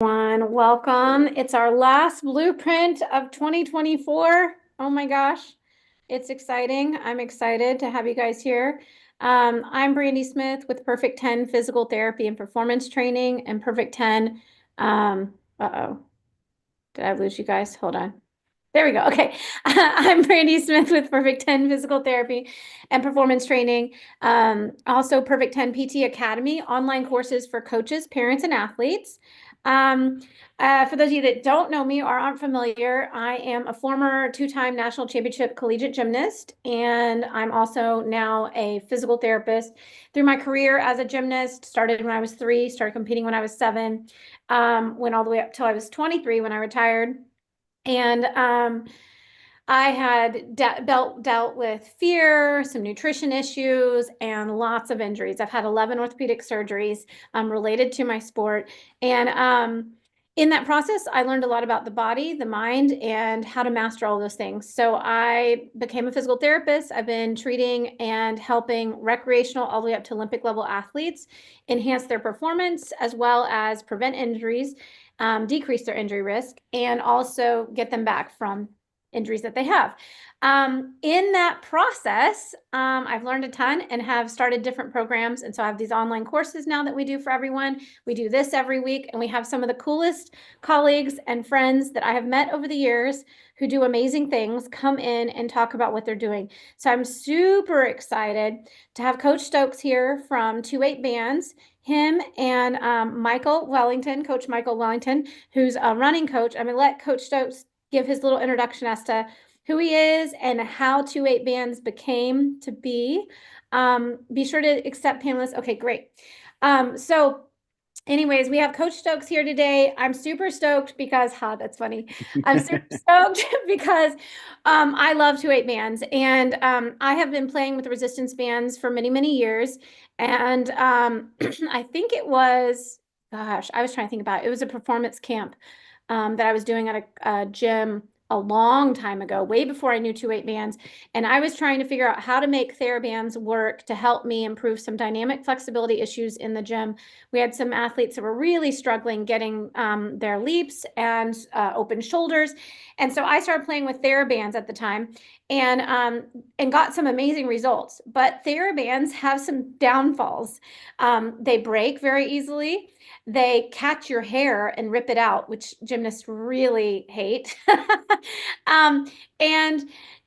Everyone, welcome. It's our last blueprint of 2024. Oh my gosh, it's exciting. I'm excited to have you guys here. I'm Brandi Smith with Perfect 10 Physical Therapy and Performance Training and Perfect 10. Uh-oh, did I lose you guys? Hold on. There we go. Okay. I'm Brandi Smith with Perfect 10 Physical Therapy and Performance Training. Also Perfect 10 PT Academy, online courses for coaches, parents, and athletes. For those of you that don't know me or aren't familiar, I am a former two-time national championship collegiate gymnast, and I'm also now a physical therapist. Through my career as a gymnast, started when I was 3, started competing when I was 7, went all the way up till I was 23 when I retired. And I had dealt with fear, some nutrition issues, and lots of injuries. I've had 11 orthopedic surgeries related to my sport. And in that process, I learned a lot about the body, the mind, and how to master all those things. So I became a physical therapist. I've been treating and helping recreational all the way up to Olympic level athletes enhance their performance as well as prevent injuries, decrease their injury risk, and also get them back from injuries that they have. In that process, I've learned a ton and have started different programs. And so I have these online courses now that we do for everyone. We do this every week, and we have some of the coolest colleagues and friends that I have met over the years who do amazing things come in and talk about what they're doing. So I'm super excited to have Coach Stokes here from 28 Bands. Him and Michael Wellington, Coach Michael Wellington, who's a running coach. I'm going to let Coach Stokes give his little introduction as to who he is and how 28 Bands became to be. Be sure to accept panelists. Okay, great. So anyways, we have Coach Stokes here today. I'm super stoked because, that's funny. I'm super stoked because I love 28 Bands, and I have been playing with resistance bands for many, many years. And I think it was, gosh, I was trying to think about it. It was a performance camp that I was doing at a gym a long time ago, way before I knew 28 Bands. And I was trying to figure out how to make TheraBands work to help me improve some dynamic flexibility issues in the gym. We had some athletes that were really struggling getting their leaps and open shoulders. And so I started playing with TheraBands at the time and got some amazing results. But TheraBands have some downfalls. They break very easily. They catch your hair and rip it out, which gymnasts really hate. And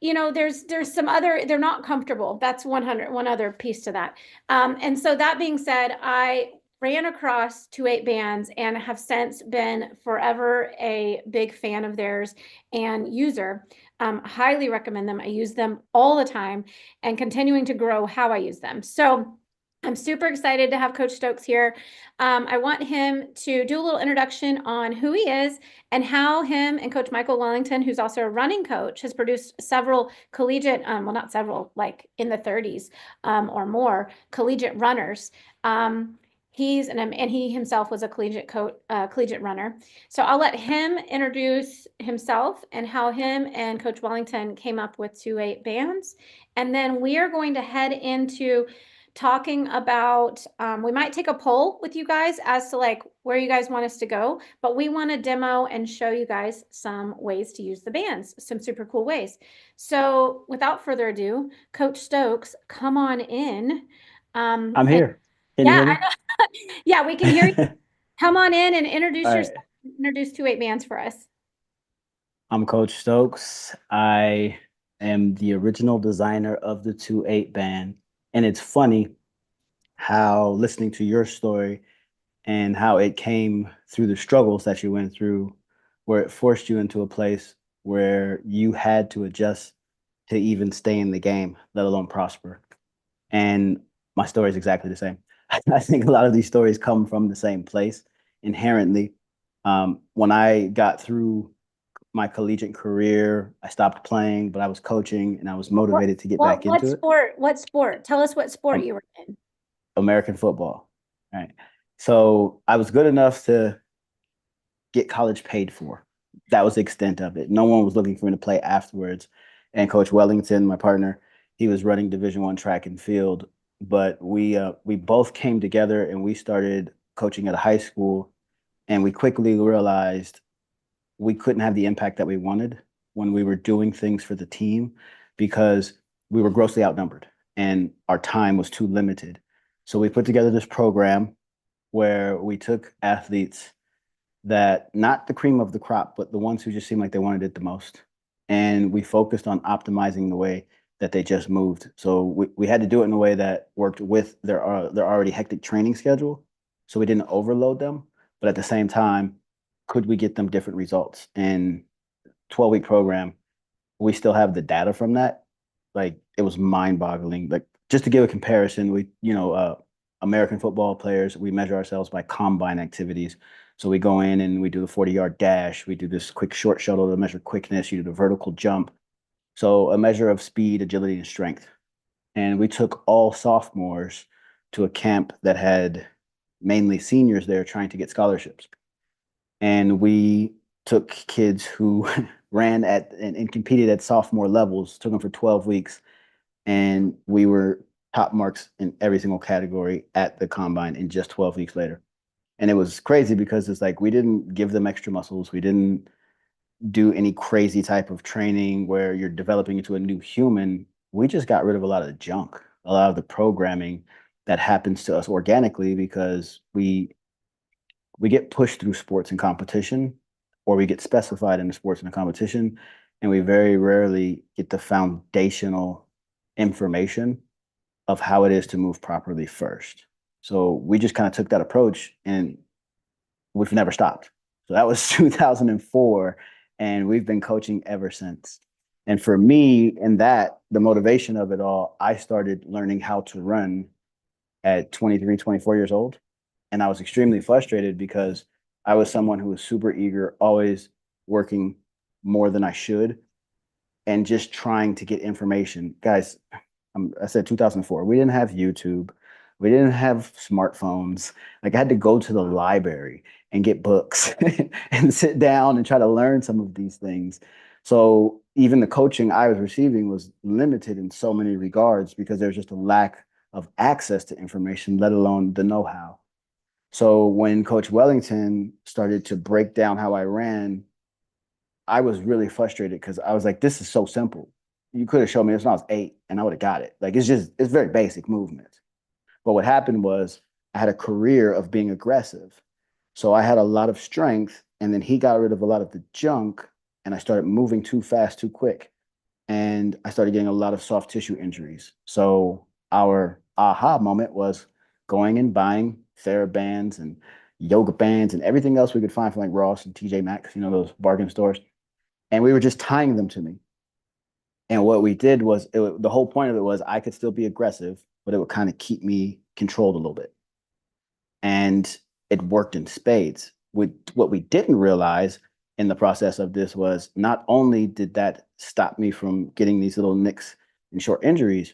there's some other, they're not comfortable. That's one other piece to that. And so that being said, I ran across 28 Bands and have since been forever a big fan of theirs and user. Highly recommend them. I use them all the time and continuing to grow how I use them. So I'm super excited to have Coach Stokes here. I want him to do a little introduction on who he is and how him and Coach Michael Wellington, who's also a running coach, has produced several collegiate, well, not several, like in the 30s or more, collegiate runners. He himself was a collegiate runner. So I'll let him introduce himself and how him and Coach Wellington came up with 28 Bands. And then we are going to head into talking about, we might take a poll with you guys as to like where you guys want us to go, but we want to demo and show you guys some ways to use the bands, some super cool ways. So without further ado, Coach Stokes, come on in. I'm And here. Can you yeah, hear me? yeah, we can hear you. All Come on in and introduce yourself, right. introduce 28 Bands for us. I'm Coach Stokes. I am the original designer of the 2-8 band. And it's funny how listening to your story and how it came through the struggles that you went through, where it forced you into a place where you had to adjust to even stay in the game, let alone prosper. And my story is exactly the same. I think a lot of these stories come from the same place inherently. When I got through my collegiate career, I stopped playing, but I was coaching and I was What, motivated to get what, back what into it. sport? What sport? Tell us what sport Um, you were in. American football. Right. So I was good enough to get college paid for. That was the extent of it. No one was looking for me to play afterwards. And Coach Wellington, my partner, he was running Division I track and field. But we both came together and we started coaching at a high school. And we quickly realized we couldn't have the impact that we wanted when we were doing things for the team because we were grossly outnumbered and our time was too limited. So we put together this program where we took athletes that not the cream of the crop, but the ones who just seemed like they wanted it the most. And we focused on optimizing the way that they just moved. So we had to do it in a way that worked with their already hectic training schedule. So we didn't overload them, but at the same time, could we get them different results? And 12-week program, we still have the data from that. Like it was mind-boggling. Like just to give a comparison, American football players, we measure ourselves by combine activities. So we go in and we do the 40-yard dash. We do this quick short shuttle to measure quickness. You do the vertical jump. So a measure of speed, agility, and strength. And we took all sophomores to a camp that had mainly seniors there trying to get scholarships. And we took kids who ran at and competed at sophomore levels, took them for 12 weeks, and we were top marks in every single category at the combine in just 12 weeks later. And it was crazy because it's like we didn't give them extra muscles. We didn't do any crazy type of training where you're developing into a new human. We just got rid of a lot of the junk, a lot of the programming that happens to us organically because we get pushed through sports and competition, or we get specified in the sports and the competition, and we very rarely get the foundational information of how it is to move properly first. So we just kind of took that approach and we've never stopped. So that was 2004, and we've been coaching ever since. And for me, in that, the motivation of it all, I started learning how to run at 23, 24 years old. And I was extremely frustrated because I was someone who was super eager, always working more than I should, and just trying to get information. Guys, I said 2004. We didn't have YouTube. We didn't have smartphones. Like I had to go to the library and get books and sit down and try to learn some of these things. So even the coaching I was receiving was limited in so many regards because there's just a lack of access to information, let alone the know-how. So when Coach Wellington started to break down how I ran, I was really frustrated because I was like, this is so simple. You could have shown me this when I was 8 and I would have got it. Like it's very basic movement. But what happened was I had a career of being aggressive. So I had a lot of strength, and then he got rid of a lot of the junk, and I started moving too fast, too quick. And I started getting a lot of soft tissue injuries. So our aha moment was going and buying TheraBands and yoga bands and everything else we could find from like Ross and TJ Maxx, those bargain stores. And we were just tying them to me. And what we did was the whole point of it was I could still be aggressive, but it would kind of keep me controlled a little bit. And it worked in spades. What we didn't realize in the process of this was not only did that stop me from getting these little nicks and short injuries,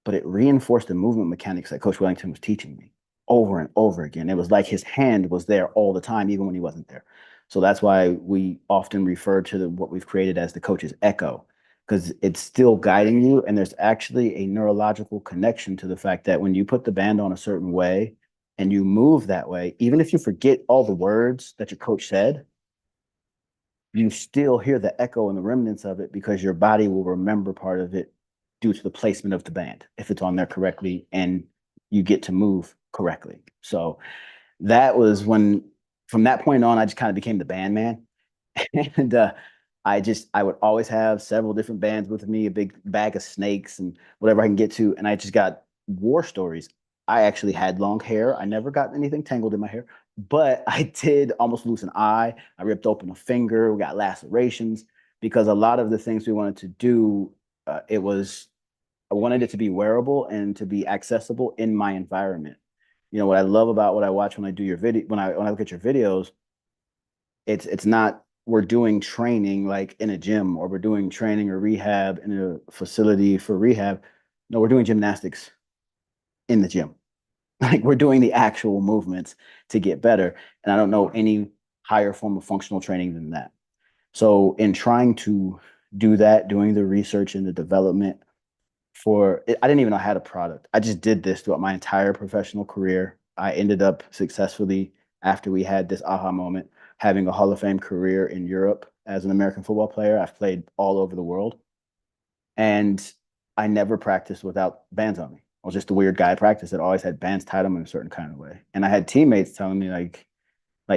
but it reinforced the movement mechanics that Coach Wellington was teaching me over and over again. It was like his hand was there all the time, even when he wasn't there. So that's why we often refer to what we've created as the coach's echo, because it's still guiding you. And there's actually a neurological connection to the fact that when you put the band on a certain way and you move that way, even if you forget all the words that your coach said, you still hear the echo and the remnants of it because your body will remember part of it due to the placement of the band, if it's on there correctly and you get to move correctly. So that was when, from that point on, I just kind of became the band man. And I would always have several different bands with me, a big bag of snakes and whatever I can get to. And I just got war stories. I actually had long hair. I never got anything tangled in my hair, but I did almost lose an eye. I ripped open a finger. We got lacerations because a lot of the things we wanted to do, I wanted it to be wearable and to be accessible in my environment. What I love about what I watch when I do your video, when I look at your videos, it's not we're doing training like in a gym or we're doing training or rehab in a facility for rehab. No, we're doing gymnastics in the gym. Like we're doing the actual movements to get better. And I don't know any higher form of functional training than that. So in trying to do that, doing the research and the development for it, I didn't even know I had a product. I just did this throughout my entire professional career. I ended up successfully after we had this aha moment, having a Hall of Fame career in Europe as an American football player. I've played all over the world. And I never practiced without bands on me. I was just a weird guy at practice that always had bands tied on in a certain kind of way. And I had teammates telling me like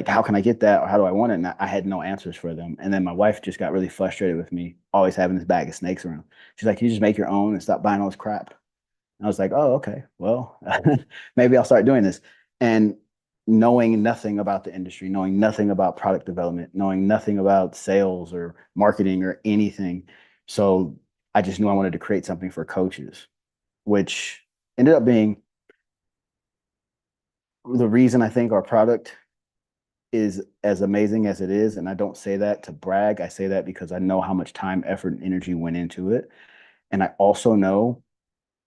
how can I get that or how do I want it? And I had no answers for them. And then my wife just got really frustrated with me, always having this bag of snakes around. She's like, you just make your own and stop buying all this crap. And I was like, oh, okay, well, maybe I'll start doing this. And knowing nothing about the industry, knowing nothing about product development, knowing nothing about sales or marketing or anything. So I just knew I wanted to create something for coaches, which ended up being the reason I think our product is as amazing as it is. And I don't say that to brag. I say that because I know how much time, effort, and energy went into it. And I also know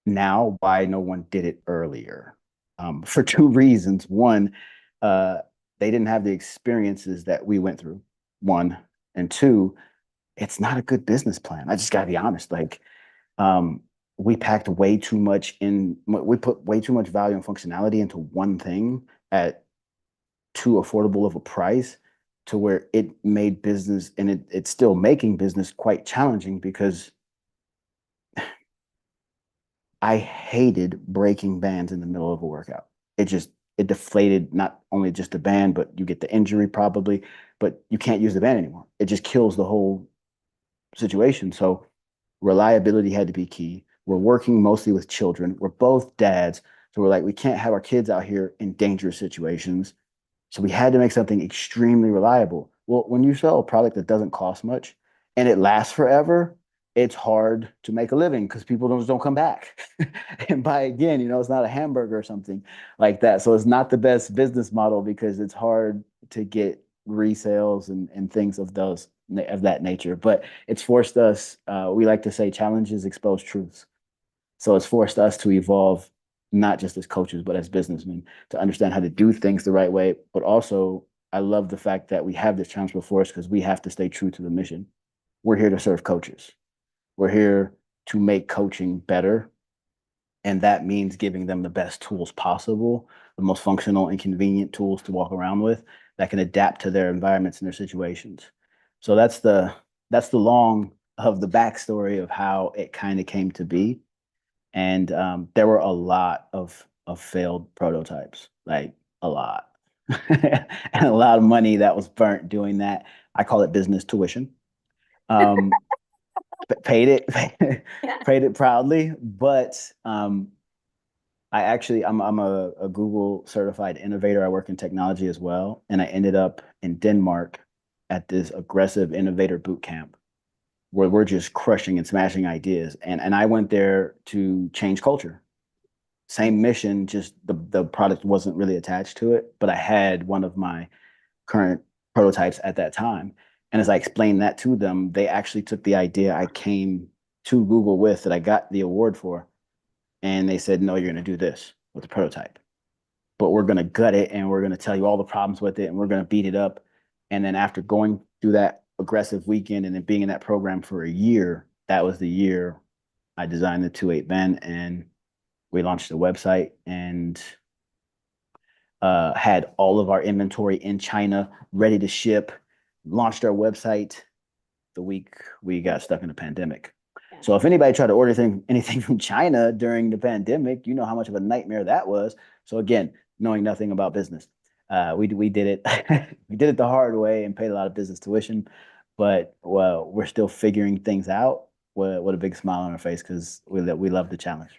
now why no one did it earlier, for two reasons. One, uh, they didn't have the experiences that we went through. One, and two, it's not a good business plan. I just got to be honest. Like, um, we packed way too much in. We put way too much value and functionality into one thing at too affordable of a price to where it made business and it's still making business quite challenging because I hated breaking bands in the middle of a workout. It deflated not only just the band, but you get the injury probably, but you can't use the band anymore. It just kills the whole situation. So reliability had to be key. We're working mostly with children. We're both dads. So we're like, we can't have our kids out here in dangerous situations. So we had to make something extremely reliable. Well, when you sell a product that doesn't cost much and it lasts forever, it's hard to make a living because people don't come back and buy again. You know, it's not a hamburger or something like that. So it's not the best business model because it's hard to get resales and things of those of that nature. But it's forced us, we like to say challenges expose truths. So it's forced us to evolve, not just as coaches, but as businessmen, to understand how to do things the right way. But also, I love the fact that we have this challenge before us because we have to stay true to the mission. We're here to serve coaches. We're here to make coaching better. And that means giving them the best tools possible, the most functional and convenient tools to walk around with that can adapt to their environments and their situations. So that's the long of the backstory of how it kind of came to be. And there were a lot of failed prototypes, like a lot, and a lot of money that was burnt doing that. I call it business tuition. Um, paid it, Yeah. paid it proudly, but I'm a Google certified innovator. I work in technology as well, and I ended up in Denmark at this aggressive innovator boot camp where we're just crushing and smashing ideas. And I went there to change culture. Same mission, just the product wasn't really attached to it, but I had one of my current prototypes at that time. And as I explained that to them, they actually took the idea I came to Google with that I got the award for, and they said, no, you're going to do this with the prototype, but we're going to gut it and we're going to tell you all the problems with it and we're going to beat it up. And then after going through that aggressive weekend and then being in that program for a year, that was the year I designed the 2.8 band and we launched the website and had all of our inventory in China ready to ship, launched our website the week we got stuck in the pandemic. Yeah. So if anybody tried to order anything from China during the pandemic, you know how much of a nightmare that was. So again, knowing nothing about business, we did it we did it the hard way and paid a lot of business tuition, but well, we're still figuring things out. What a big smile on our face because we love the challenge.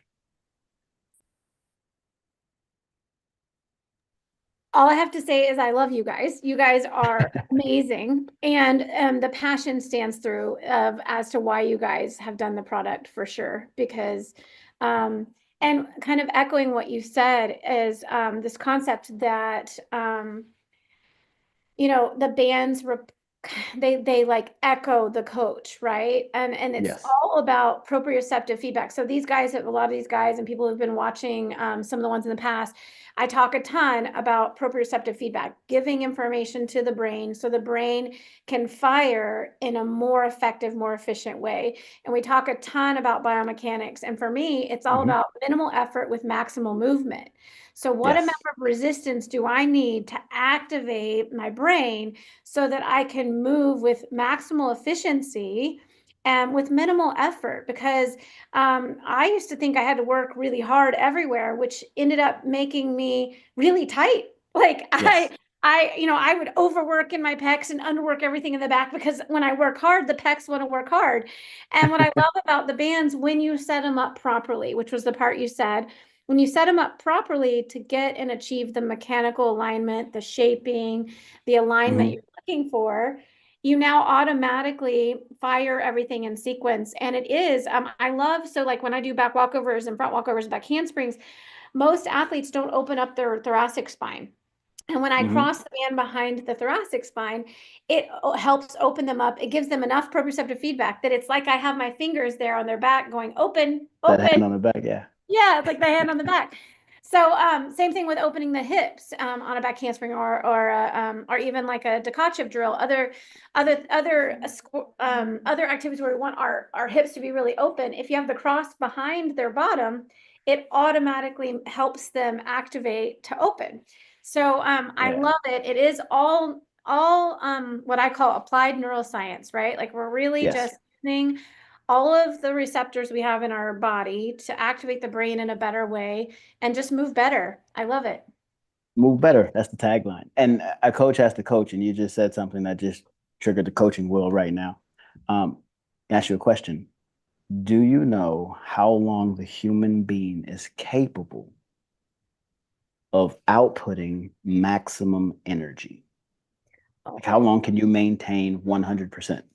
All I have to say is I love you guys. You guys are amazing. And the passion stands through of as to why you guys have done the product for sure. Because and kind of echoing what you said is this concept that the bands they like echo the coach, right? And it's Yes. all about proprioceptive feedback. So these guys have a lot of these guys and people who've been watching some of the ones in the past. I talk a ton about proprioceptive feedback, giving information to the brain so the brain can fire in a more effective, more efficient way. And we talk a ton about biomechanics. And for me, it's all Mhm. about minimal effort with maximal movement. So what amount Yes. of resistance do I need to activate my brain so that I can move with maximal efficiency and with minimal effort? Because I used to think I had to work really hard everywhere, which ended up making me really tight. Like Yes. I would overwork in my pecs and underwork everything in the back because when I work hard, the pecs want to work hard. And what I love about the bands, when you set them up properly, which was the part you said, when you set them up properly to get and achieve the mechanical alignment, the shaping, the alignment Hmm. you're looking for, you now automatically fire everything in sequence. And it is, I love, so like when I do back walkovers and front walkovers, back handsprings, most athletes don't open up their thoracic spine. And when I Hmm. cross the band behind the thoracic spine, it helps open them up. It gives them enough proprioceptive feedback that it's like I have my fingers there on their back going open, That hand open. on the back, yeah. Yeah, it's like the hand on the back. So same thing with opening the hips on a back handspring or even like a Tkachev drill. Other activities where we want our hips to be really open. If you have the cross behind their bottom, it automatically helps them activate to open. So I Yeah. love it. It is all what I call applied neuroscience, right? Like we're really Yes. just using all of the receptors we have in our body to activate the brain in a better way and just move better. I love it. Move better. That's the tagline. And a coach has to coach, and you just said something that just triggered the coaching wheel right now. Ask you a question. Do you know how long the human being is capable of outputting maximum energy? Like how Oh, long can you maintain 100%?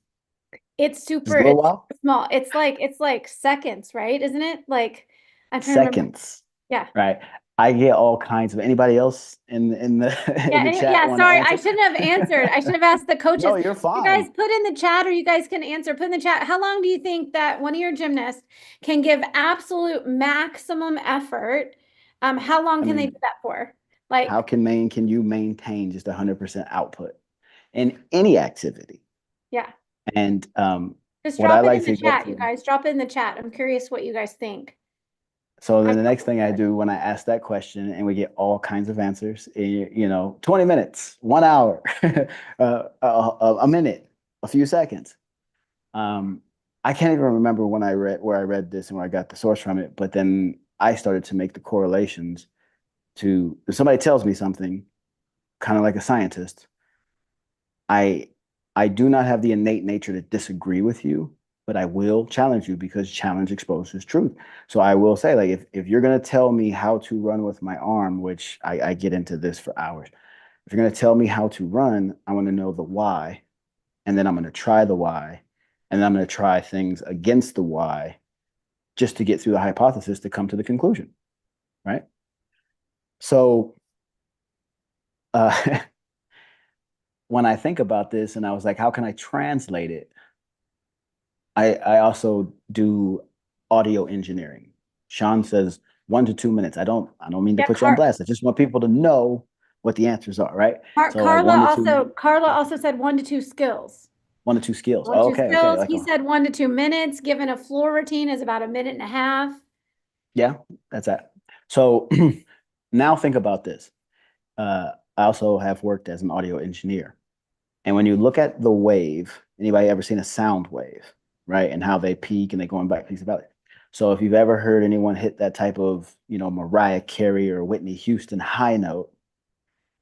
Just a little it's while? super small. It's like seconds, right? Isn't it? Like I'm trying to remember. Seconds, Yeah. right? I get all kinds of anybody else in the in Yeah, the chat yeah, want to sorry. I answer? shouldn't have answered. I should have asked the coaches. No, you're You guys fine. put in the chat or you guys can answer. Put in the chat. How long do you think that one of your gymnasts can give absolute maximum effort? How long I can they do mean, that for? how Like, can you maintain just 100% output in any activity? yeah. And Just what I drop it like in the to go chat, you through. guys. Drop it in the chat. I'm curious what you guys think. So I then the next thing I totally do when I ask that question and we get all kinds of answers, 20 minutes, 1 hour, a minute, a few seconds. Um, I can't even remember when I read where I read this and where I got the source from it, but then I started to make the correlations to if somebody tells me something, kind of like a scientist, I I do not have the innate nature to disagree with you, but I will challenge you because challenge exposes truth. So I will say, like, if you're gonna tell me how to run with my arm, which I get into this for hours, if you're gonna tell me how to run, I want to know the why, and then I'm gonna try the why, and then I'm gonna try things against the why just to get through the hypothesis to come to the conclusion, right? So uh, when I think about this, and I was like, how can I translate it? I also do audio engineering. Sean says 1 to 2 minutes. I don't mean to Yeah, put you on blast. I just want people to know what the answers are, right? So like Carla one to two, also Carla also said 1 to 2 skills. 1 to 2 skills. One Oh, to two okay. skills. Like He said 1 to 2 minutes. Given a floor routine is about a minute and a half. yeah, that's that. So now think about this. I also have worked as an audio engineer. And when you look at the wave, anybody ever seen a sound wave, right? And how they peak and they going back, peaks about it. So if you've ever heard anyone hit that type of, Mariah Carey or Whitney Houston high note,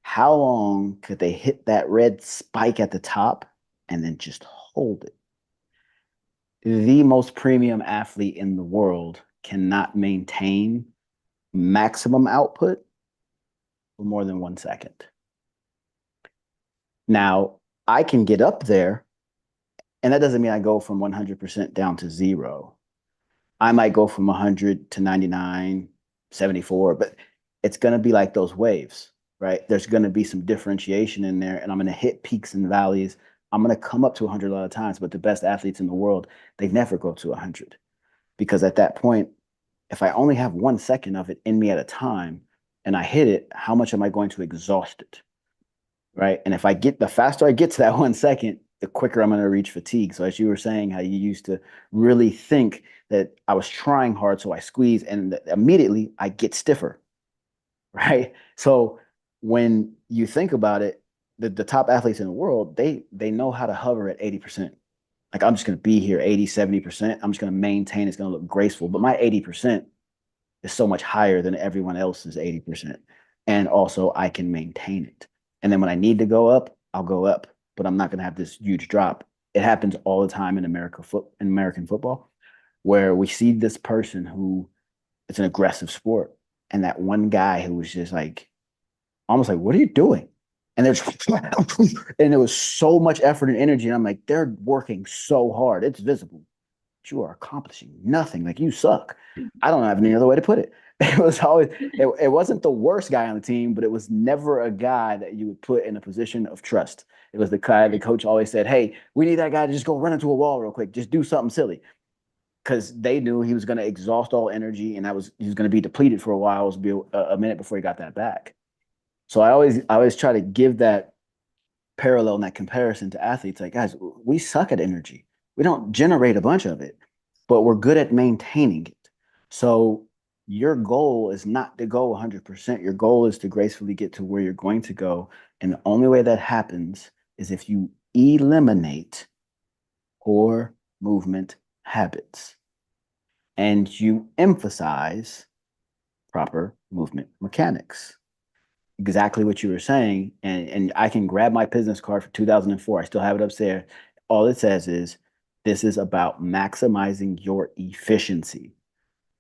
how long could they hit that red spike at the top and then just hold it? The most premium athlete in the world cannot maintain maximum output for more than 1 second. Now, I can get up there, and that doesn't mean I go from 100% down to zero. I might go from 100 to 99, 74, but it's going to be like those waves, right? There's going to be some differentiation in there, and I'm going to hit peaks and valleys. I'm going to come up to 100 a lot of times, but the best athletes in the world, they never go to 100 because at that point, if I only have 1 second of it in me at a time and I hit it, how much am I going to exhaust it? Right. And if I get the faster I get to that 1 second, the quicker I'm going to reach fatigue. So as you were saying, how you used to really think that I was trying hard, so I squeeze, and immediately I get stiffer. right? So when you think about it, the top athletes in the world, they know how to hover at 80%. Like I'm just going to be here 80, 70%. I'm just going to maintain. It's going to look graceful. But my 80% is so much higher than everyone else's 80%. And also I can maintain it. And then when I need to go up, I'll go up, but I'm not going to have this huge drop. It happens all the time in American football, where we see this person who it's an aggressive sport. And that one guy who was just like almost like, what are you doing? And there's and there was so much effort and energy. And I'm like, they're working so hard. It's visible. But you are accomplishing nothing. Like you suck. I don't have any other way to put it. It was always it wasn't the worst guy on the team, but it was never a guy that you would put in a position of trust. It was the guy the coach always said, hey, we need that guy to just go run into a wall real quick. Just do something silly. Because they knew he was going to exhaust all energy and he was going to be depleted for a while. It was be a minute before he got that back. So I always try to give that parallel and that comparison to athletes. Like, guys, we suck at energy. We don't generate a bunch of it, but we're good at maintaining it. So your goal is not to go 100%. Your goal is to gracefully get to where you're going to go. And the only way that happens is if you eliminate poor movement habits and you emphasize proper movement mechanics. Exactly what you were saying. And I can grab my business card for 2004. I still have it upstairs. All it says is this is about maximizing your efficiency.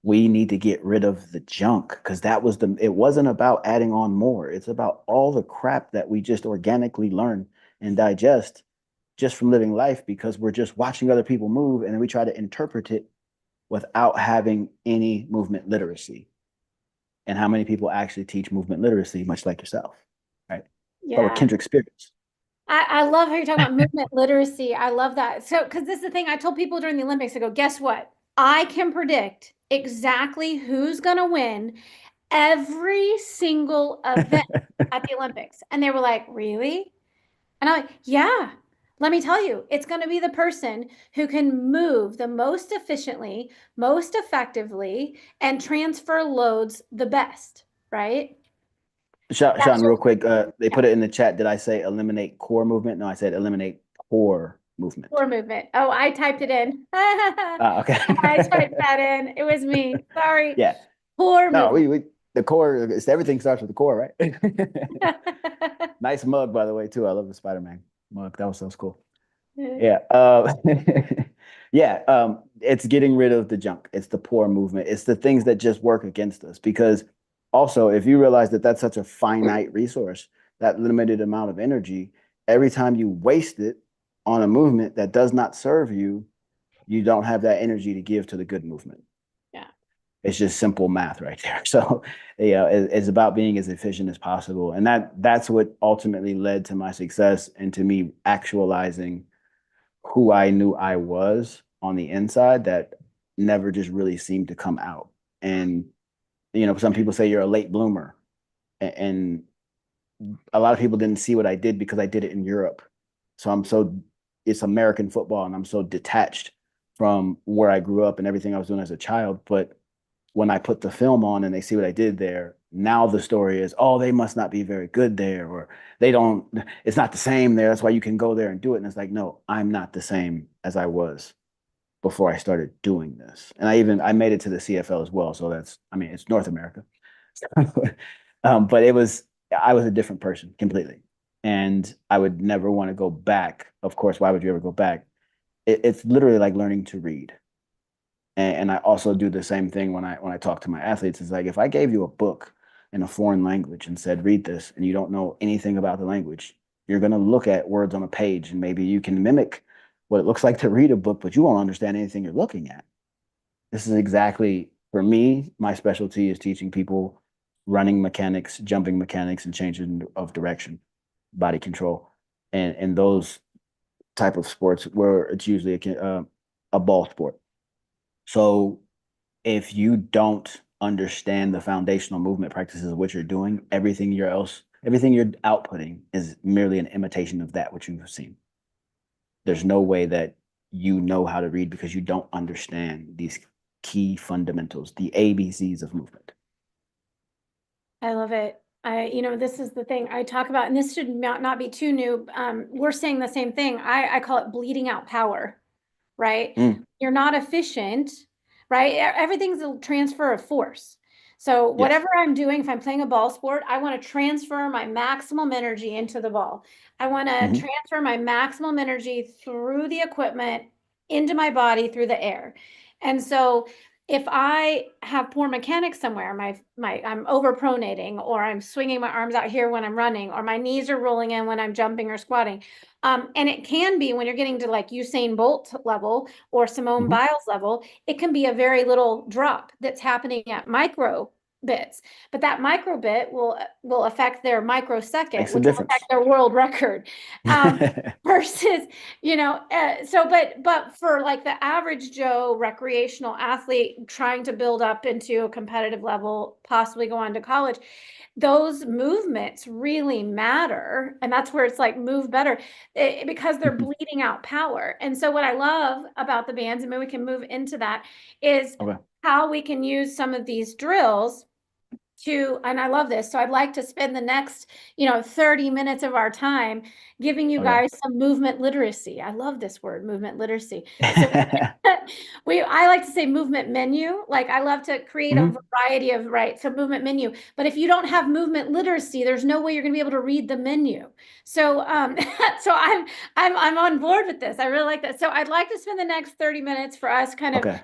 We need to get rid of the junk because it wasn't about adding on more. It's about all the crap that we just organically learn and digest just from living life because we're just watching other people move and then we try to interpret it without having any movement literacy. And how many people actually teach movement literacy, much like yourself, right? But we're Yeah. kindred spirits. I love how you're talking about movement literacy. I love that. So, because this is the thing I told people during the Olympics, I go, guess what? I can predict exactly who's going to win every single event at the Olympics. And they were like, really? And I'm like, yeah, let me tell you, it's going to be the person who can move the most efficiently, most effectively, and transfer loads the best, right? Sean, That's real just, quick, they put it in the chat. Did I say eliminate core movement? No, I said eliminate poor movement. core movement. Oh, I typed it in. Okay. I typed that in. It was me. Sorry. Yeah. Core No, movement. the core, everything starts with the core, right? Nice mug, by the way, too. I love the Spider-Man mug. That was cool. Yeah. Yeah. It's getting rid of the junk. It's the poor movement. It's the things that just work against us. Because also, if you realize that that's such a finite resource, that limited amount of energy, every time you waste it on a movement that does not serve you, you don't have that energy to give to the good movement. Yeah. It's just simple math right there. So, yeah, it's about being as efficient as possible, and that's what ultimately led to my success and to me actualizing who I knew I was on the inside that never just really seemed to come out. And some people say you're a late bloomer, and a lot of people didn't see what I did because I did it in Europe. So it's American football, and I'm so detached from where I grew up and everything I was doing as a child. But when I put the film on and they see what I did there, now the story is, oh, they must not be very good there, or they don't, it's not the same there. That's why you can go there and do it. And it's like, no, I'm not the same as I was before I started doing this. And I made it to the CFL as well. So it's North America. But I was a different person completely. And I would never want to go back. Of course, why would you ever go back? It's literally like learning to read. And I also do the same thing when I talk to my athletes. It's like if I gave you a book in a foreign language and said, read this, and you don't know anything about the language, you're going to look at words on a page and maybe you can mimic what it looks like to read a book, but you won't understand anything you're looking at. This is exactly, for me, my specialty is teaching people running mechanics, jumping mechanics, and changing of direction, body control. And those type of sports where it's usually a ball sport. So if you don't understand the foundational movement practices of what you're doing, everything you're outputting is merely an imitation of that which you've seen. There's no way that you know how to read because you don't understand these key fundamentals, the ABCs of movement. I love it. This is the thing I talk about, and this should not be too new. We're saying the same thing. I call it bleeding out power, right? Mm, You're not efficient, right? Everything's a transfer of force. So yes. whatever I'm doing, if I'm playing a ball sport, I want to transfer my maximum energy into the ball. I want to Hmm. transfer my maximum energy through the equipment into my body through the air. And so if I have poor mechanics somewhere, I'm overpronating, or I'm swinging my arms out here when I'm running, or my knees are rolling in when I'm jumping or squatting. And it can be when you're getting to like Usain Bolt level or Simone Hmm. Biles level, it can be a very little drop that's happening at micro bits. But that micro bit will affect their microsecond, Makes a which will affect difference. their world record. Versus, but for like the average Joe recreational athlete trying to build up into a competitive level, possibly go on to college, those movements really matter. And that's where it's like move better, because they're Mhm. bleeding out power. And so what I love about the bands, and maybe we can move into that, is Okay. how we can use some of these drills and I love this. So I'd like to spend the next, 30 minutes of our time giving you Okay. guys some movement literacy. I love this word, movement literacy. So I like to say movement menu. Like I love to create a Hmm. variety of, right. So movement menu. But if you don't have movement literacy, there's no way you're going to be able to read the menu. So so I'm on board with this. I really like that. So I'd like to spend the next 30 minutes for us kind of Okay.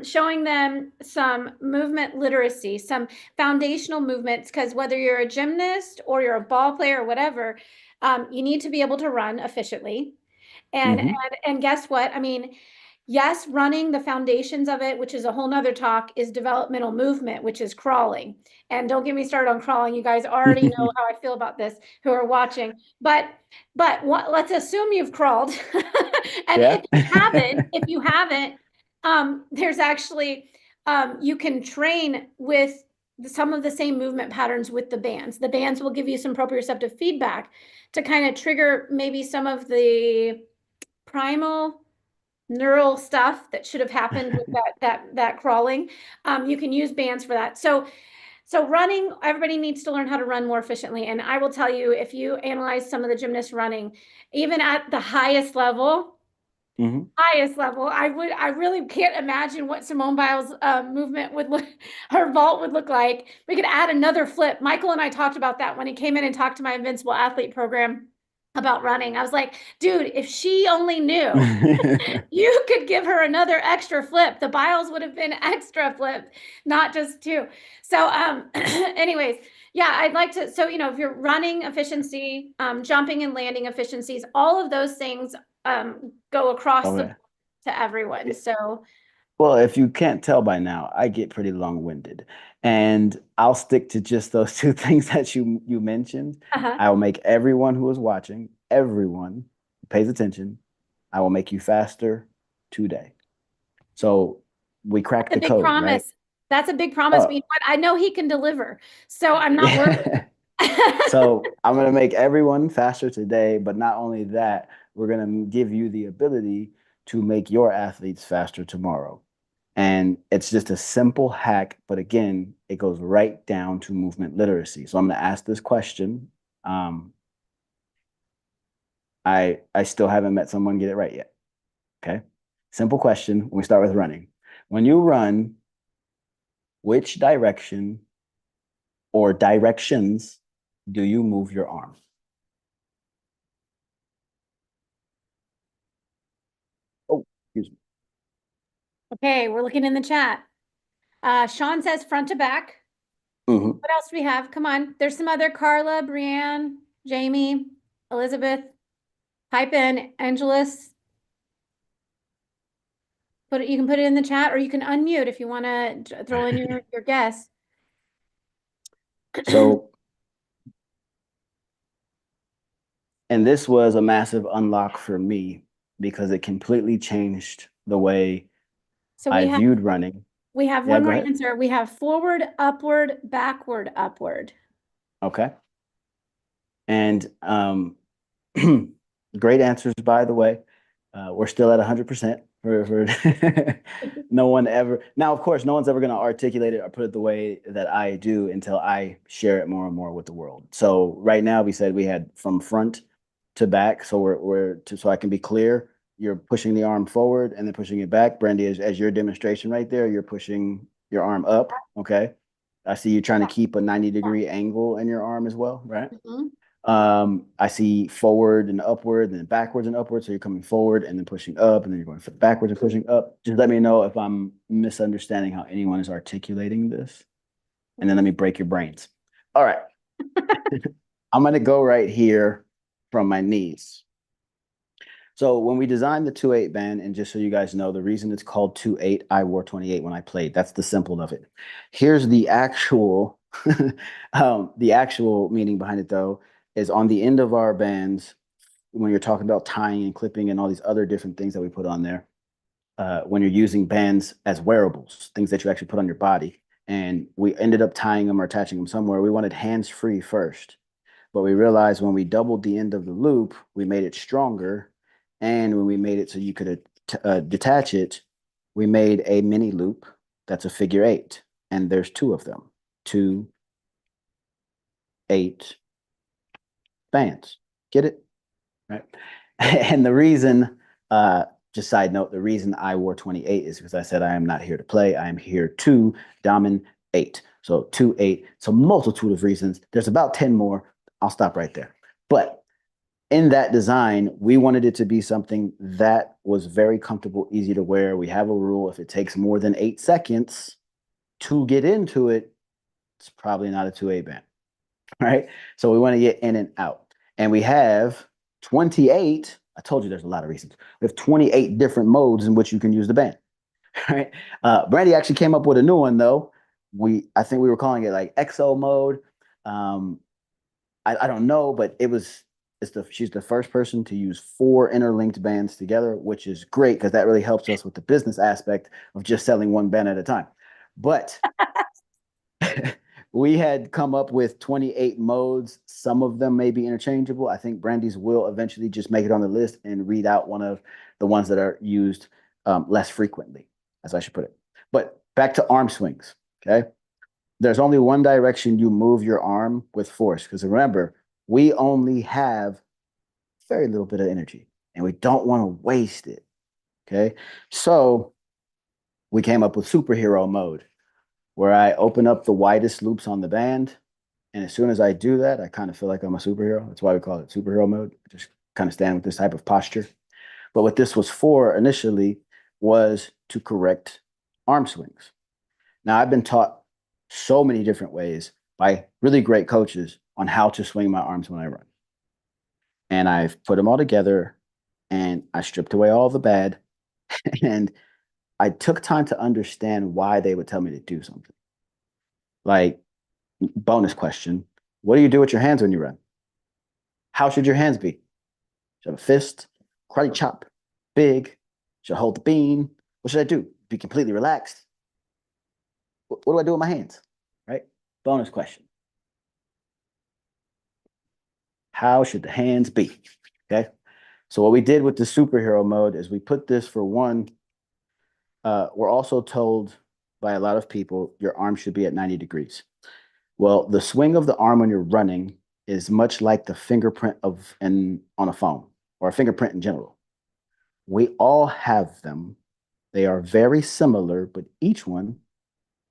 showing them some movement literacy, some foundational movements, because whether you're a gymnast or you're a ball player or whatever, you need to be able to run efficiently. And, and Hmm. and guess what? I mean, yes, running, the foundations of it, which is a whole nother talk, is developmental movement, which is crawling. And don't get me started on crawling. You guys already know how I feel about this who are watching. Let's assume you've crawled. And Yeah. if you haven't, there's actually you can train with some of the same movement patterns with the bands. The bands will give you some proprioceptive feedback to kind of trigger maybe some of the primal neural stuff that should have happened with that crawling. You can use bands for that. So running, everybody needs to learn how to run more efficiently. And I will tell you, if you analyze some of the gymnasts running, even at the Hmm. I really can't imagine what Simone Biles' movement would look, her vault would look like. We could add another flip. Michael and I talked about that when he came in and talked to my Invincible Athlete program about running. I was like, dude, if she only knew, you could give her another extra flip. The Biles would have been extra flipped, not just two. So, anyways, yeah, I'd like to. So, if you're running efficiency, jumping and landing efficiencies, all of those things go across the Okay. board to everyone. So, Well, if you can't tell by now, I get pretty long-winded, and I'll stick to just those two things that you mentioned. uh-huh. I will make everyone who is watching, everyone who pays attention, I will make you faster today. So we cracked That's a the big code, right? promise. That's a big promise. But you Oh, know what? I know he can deliver. So I'm not worried. yeah. So I'm gonna make everyone faster today, but not only that, we're gonna give you the ability to make your athletes faster tomorrow. And it's just a simple hack, but again, it goes right down to movement literacy. So I'm gonna ask this question. Um, I still haven't met someone get it right yet. Okay. Simple question. We start with running. When you run, which direction or directions do you move your arm? Oh, excuse me. Okay, we're looking in the chat. Sean says front to back. Mhm. What else do we have? Come on. There's some other Carla, Brienne, Jamie, Elizabeth. Type in Angelus. You can put it in the chat, or you can unmute if you want to throw in your guess. So, and this was a massive unlock for me because it completely changed the way So I viewed running. we have Yeah, one go more ahead. answer. We have forward, upward, backward, upward. Okay. And great answers, by the way. We're still at 100%. for no one ever. Now, of course, no one's ever going to articulate it or put it the way that I do until I share it more and more with the world. So right now, we said we had from front to back. So so I can be clear. You're pushing the arm forward and then pushing it back. Brandi, as your demonstration right there, you're pushing your arm up. Okay. I see you trying to keep a 90-degree angle in your arm as well, right? Mhm. I see forward and upward, then backwards and upward. So you're coming forward and then pushing up, and then you're going backwards and pushing up. Just let me know if I'm misunderstanding how anyone is articulating this, and then let me break your brains. All right. I'm going to go right here from my knees. So when we designed the 2/8 band, and just so you guys know, the reason it's called 2/8, I wore 28 when I played. That's the simple of it. Here's the actual meaning behind it though, is on the end of our bands, when you're talking about tying and clipping and all these other different things that we put on there, when you're using bands as wearables, things that you actually put on your body. And we ended up tying them or attaching them somewhere. We wanted hands-free first. But we realized when we doubled the end of the loop, we made it stronger. And when we made it so you could detach it, we made a mini loop that's a figure eight. And there's two of them, 2/8 bands. Get it? Right. And the reason, just side note, the reason I wore 28 is because I said I am not here to play. I am here to dominate. So 2/8. So multitude of reasons. There's about 10 more. I'll stop right there. But in that design, we wanted it to be something that was very comfortable, easy to wear. We have a rule: if it takes more than 8 seconds to get into it, it's probably not a 2/8 band, right? So we want to get in and out. And we have 28. I told you there's a lot of reasons. We have 28 different modes in which you can use the band, right? Brandi actually came up with a new one though. I think we were calling it like XO mode. Um, I don't know, but she's the first person to use 4 interlinked bands together, which is great because that really helps us with the business aspect of just selling one band at a time. But we had come up with 28 modes. Some of them may be interchangeable. I think Brandi's will eventually just make it on the list and read out one of the ones that are used less frequently, as I should put it. But back to arm swings. Okay. There's only one direction you move your arm with force. Because remember, we only have very little bit of energy and we don't want to waste it. Okay. So we came up with superhero mode, where I open up the widest loops on the band. And as soon as I do that, I kind of feel like I'm a superhero. That's why we call it superhero mode. I just kind of stand with this type of posture. But what this was for initially was to correct arm swings. Now, I've been taught so many different ways by really great coaches on how to swing my arms when I run. And I've put them all together and I stripped away all the bad. And I took time to understand why they would tell me to do something. Like, bonus question: what do you do with your hands when you run? How should your hands be? Should I have a fist, karate chop, big? Should I hold the bean? What should I do? Be completely relaxed? What do I do with my hands? Right? Bonus question: how should the hands be? Okay. So what we did with the superhero mode is we put this for one. We're also told by a lot of people your arm should be at 90 degrees. Well, the swing of the arm when you're running is much like the fingerprint on a phone, or a fingerprint in general. We all have them. They are very similar, but each one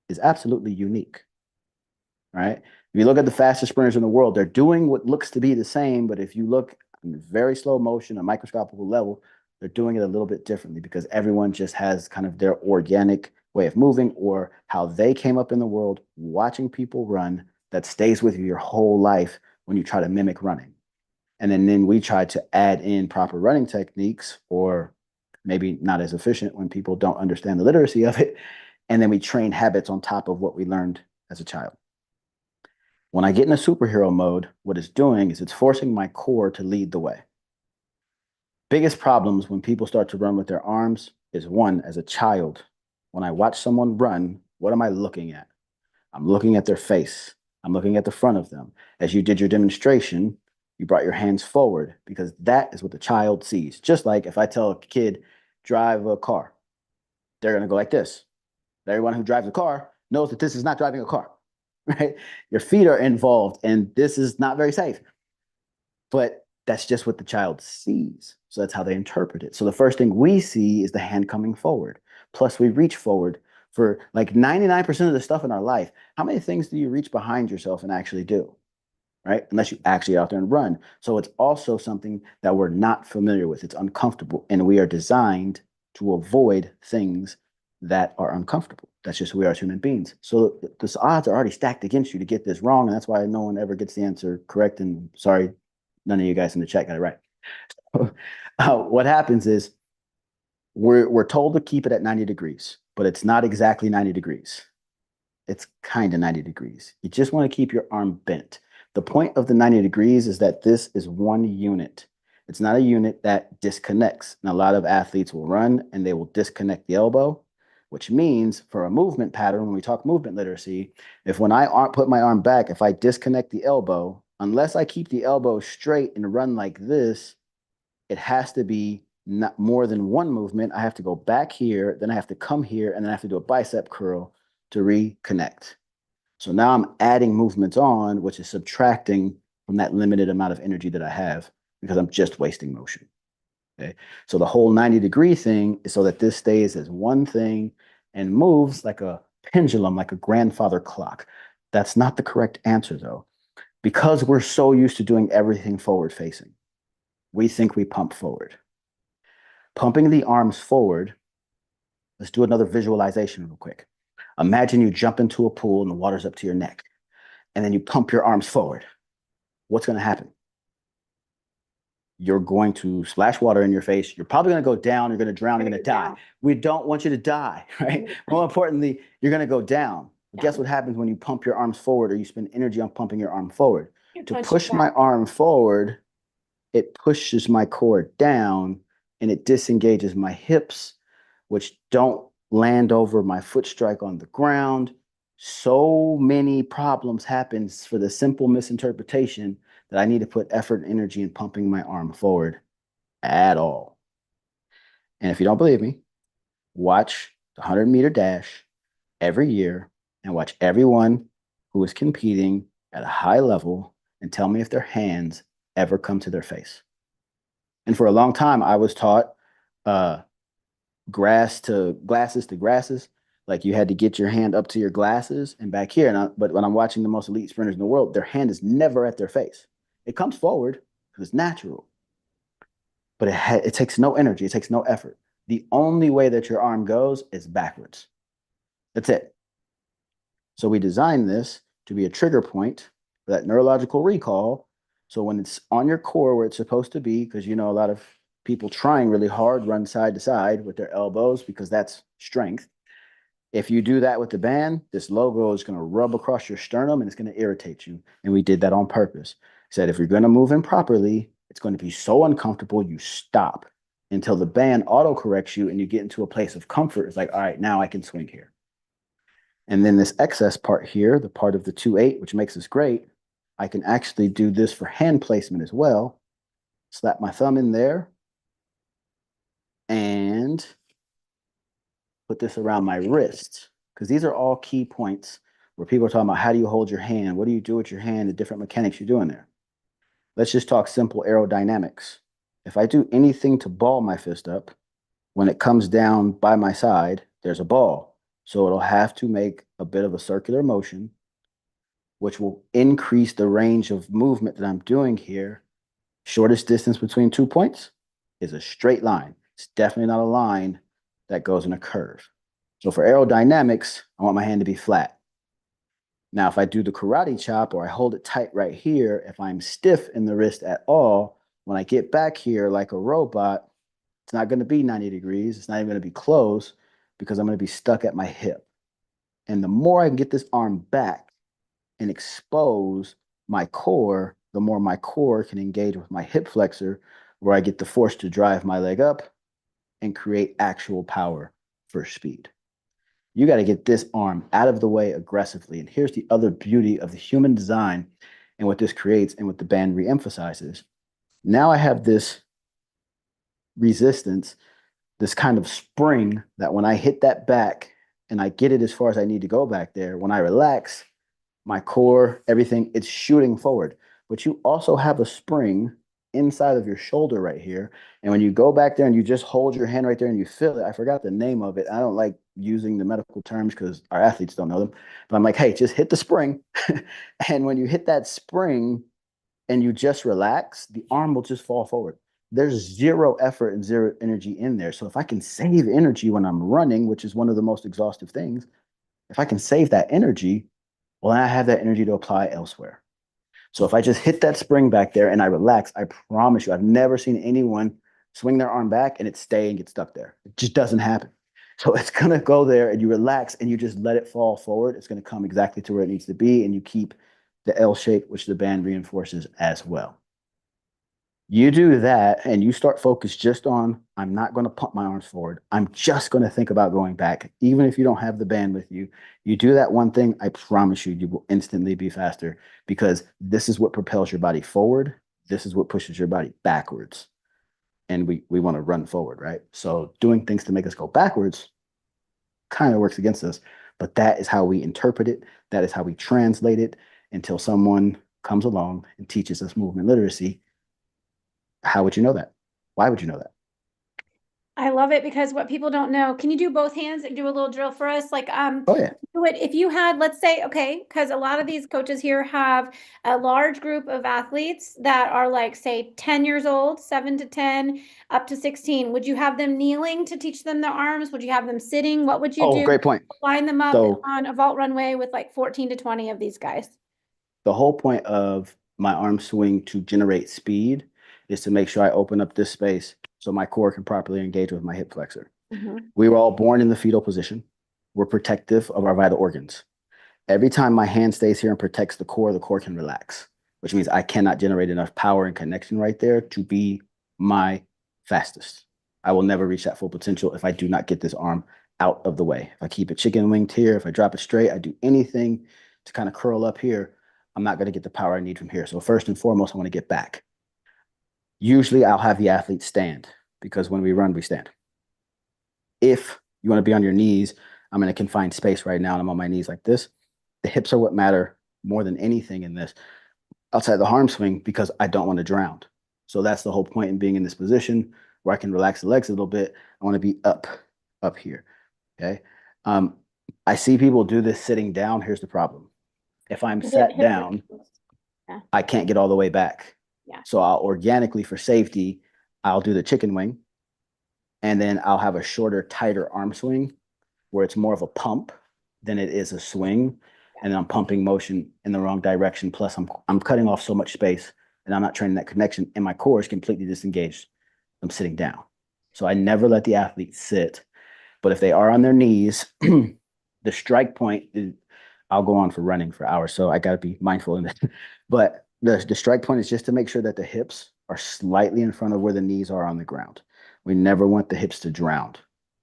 is absolutely unique, right? If you look at the fastest sprinters in the world, they're doing what looks to be the same, but if you look in very slow motion, a microscopical level, they're doing it a little bit differently because everyone just has kind of their organic way of moving or how they came up in the world watching people run that stays with you your whole life when you try to mimic running. And then we try to add in proper running techniques, or maybe not as efficient when people don't understand the literacy of it. And then we train habits on top of what we learned as a child. When I get in a superhero mode, what it's doing is it's forcing my core to lead the way. Biggest problems when people start to run with their arms is, one, as a child, when I watch someone run, what am I looking at? I'm looking at their face. I'm looking at the front of them. As you did your demonstration, you brought your hands forward because that is what the child sees. Just like if I tell a kid, drive a car. They're going to go like this. Everyone who drives a car knows that this is not driving a car, right? Your feet are involved, and this is not very safe. But that's just what the child sees. So that's how they interpret it. So the first thing we see is the hand coming forward. Plus, we reach forward for like 99% of the stuff in our life. How many things do you reach behind yourself and actually do? Right? Unless you actually get out there and run. So it's also something that we're not familiar with. It's uncomfortable. And we are designed to avoid things that are uncomfortable. That's just who we are as human beings. So the odds are already stacked against you to get this wrong. And that's why no one ever gets the answer correct. And sorry, none of you guys in the chat got it right. What happens is we're told to keep it at 90 degrees, but it's not exactly 90 degrees. It's kind of 90 degrees. You just want to keep your arm bent. The point of the 90 degrees is that this is one unit. It's not a unit that disconnects. And a lot of athletes will run and they will disconnect the elbow, which means for a movement pattern, when we talk movement literacy, when I put my arm back, if I disconnect the elbow, unless I keep the elbow straight and run like this, it has to be not more than one movement. I have to go back here, then I have to come here, and then I have to do a bicep curl to reconnect. So now I'm adding movements on, which is subtracting from that limited amount of energy that I have because I'm just wasting motion. Okay. So the whole 90-degree thing is so that this stays as one thing and moves like a pendulum, like a grandfather clock. That's not the correct answer, though, because we're so used to doing everything forward facing. We think we pump forward. Pumping the arms forward, let's do another visualization real quick. Imagine you jump into a pool and the water's up to your neck, and then you pump your arms forward. What's going to happen? You're going to splash water in your face. You're probably going to go down. You're going to drown. You're going to die. We don't want you to die, right? More importantly, you're going to go down. But guess what happens when you pump your arms forward or you spend energy on pumping your arm forward? To push my arm forward, it pushes my core down and it disengages my hips, which don't land over my foot strike on the ground. So many problems happen for the simple misinterpretation that I need to put effort and energy in pumping my arm forward at all. And if you don't believe me, watch the 100-meter dash every year and watch everyone who is competing at a high level and tell me if their hands ever come to their face. And for a long time, I was taught glasses to grasses. Like you had to get your hand up to your glasses and back here. But when I'm watching the most elite sprinters in the world, their hand is never at their face. It comes forward because it's natural, but it takes no energy. It takes no effort. The only way that your arm goes is backwards. That's it. So we designed this to be a trigger point for that neurological recall. So when it's on your core where it's supposed to be, because a lot of people trying really hard run side to side with their elbows because that's strength. If you do that with the band, this logo is going to rub across your sternum and it's going to irritate you. And we did that on purpose. Said if you're going to move improperly, it's going to be so uncomfortable, you stop until the band auto corrects you and you get into a place of comfort. It's like, all right, now I can swing here. And then this excess part here, the part of the 2/8, which makes this great, I can actually do this for hand placement as well. Slap my thumb in there and put this around my wrist, because these are all key points where people are talking about how do you hold your hand? What do you do with your hand? The different mechanics you're doing there. Let's just talk simple aerodynamics. If I do anything to ball my fist up, when it comes down by my side, there's a ball. So it'll have to make a bit of a circular motion, which will increase the range of movement that I'm doing here. Shortest distance between 2 points is a straight line. It's definitely not a line that goes in a curve. So for aerodynamics, I want my hand to be flat. Now, if I do the karate chop or I hold it tight right here, if I'm stiff in the wrist at all, when I get back here like a robot, it's not going to be 90 degrees. It's not even going to be close because I'm going to be stuck at my hip. And the more I can get this arm back and expose my core, the more my core can engage with my hip flexor, where I get the force to drive my leg up and create actual power for speed. You got to get this arm out of the way aggressively. And here's the other beauty of the human design and what this creates and what the band reemphasizes. Now I have this resistance this kind of spring that when I hit that back and I get it as far as I need to go back there, when I relax, my core, everything, it's shooting forward. But you also have a spring inside of your shoulder right here. And when you go back there and you just hold your hand right there and you feel it, I forgot the name of it. I don't like using the medical terms because our athletes don't know them. But I'm like, hey, just hit the spring. And when you hit that spring and you just relax, the arm will just fall forward. There's zero effort and zero energy in there. So if I can save energy when I'm running, which is one of the most exhaustive things, if I can save that energy, well, I have that energy to apply elsewhere. So if I just hit that spring back there and I relax, I promise you, I've never seen anyone swing their arm back and it stay and get stuck there. It just doesn't happen. So it's going to go there and you relax and you just let it fall forward. It's going to come exactly to where it needs to be. And you keep the L shape, which the band reinforces as well. You do that and you start focused just on, I'm not going to pump my arms forward. I'm just going to think about going back. Even if you don't have the band with you, you do that one thing, I promise you, you will instantly be faster because this is what propels your body forward. This is what pushes your body backwards. And we want to run forward, right? So doing things to make us go backwards kind of works against us. But that is how we interpret it. That is how we translate it until someone comes along and teaches us movement literacy. How would you know that? Why would you know that? I love it because what people don't know, can you do both hands and do a little drill for us? Like, Oh yeah. do it if you had, let's say, okay, because a lot of these coaches here have a large group of athletes that are like, say, 10 years old, 7 to 10, up to 16. Would you have them kneeling to teach them their arms? Would you have them sitting? What would you Oh, do? great point. Line them up So on a vault runway with like 14 to 20 of these guys. the whole point of my arm swing to generate speed is to make sure I open up this space so my core can properly engage with my hip flexor. We were all born in the fetal position. We're protective of our vital organs. Every time my hand stays here and protects the core can relax, which means I cannot generate enough power and connection right there to be my fastest. I will never reach that full potential if I do not get this arm out of the way. If I keep it chicken winged here, if I drop it straight, I do anything to kind of curl up here, I'm not going to get the power I need from here. So first and foremost, I want to get back. Usually I'll have the athlete stand because when we run, we stand. If you want to be on your knees, I'm in a confined space right now and I'm on my knees like this. The hips are what matter more than anything in this outside the arm swing because I don't want to drown. So that's the whole point in being in this position where I can relax the legs a little bit. I want to be up here. Okay. Um, I see people do this sitting down. Here's the problem. If I'm sat down, Yeah. I can't get all the way back. Yeah. So I'll organically, for safety, I'll do the chicken wing and then I'll have a shorter, tighter arm swing where it's more of a pump than it is a swing. And I'm pumping motion in the wrong direction. Plus, I'm cutting off so much space and I'm not training that connection. And my core is completely disengaged. I'm sitting down. So I never let the athlete sit. But if they are on their knees, the strike point is, I'll go on for running for hours. So I got to be mindful in this. But the strike point is just to make sure that the hips are slightly in front of where the knees are on the ground. We never want the hips to drown.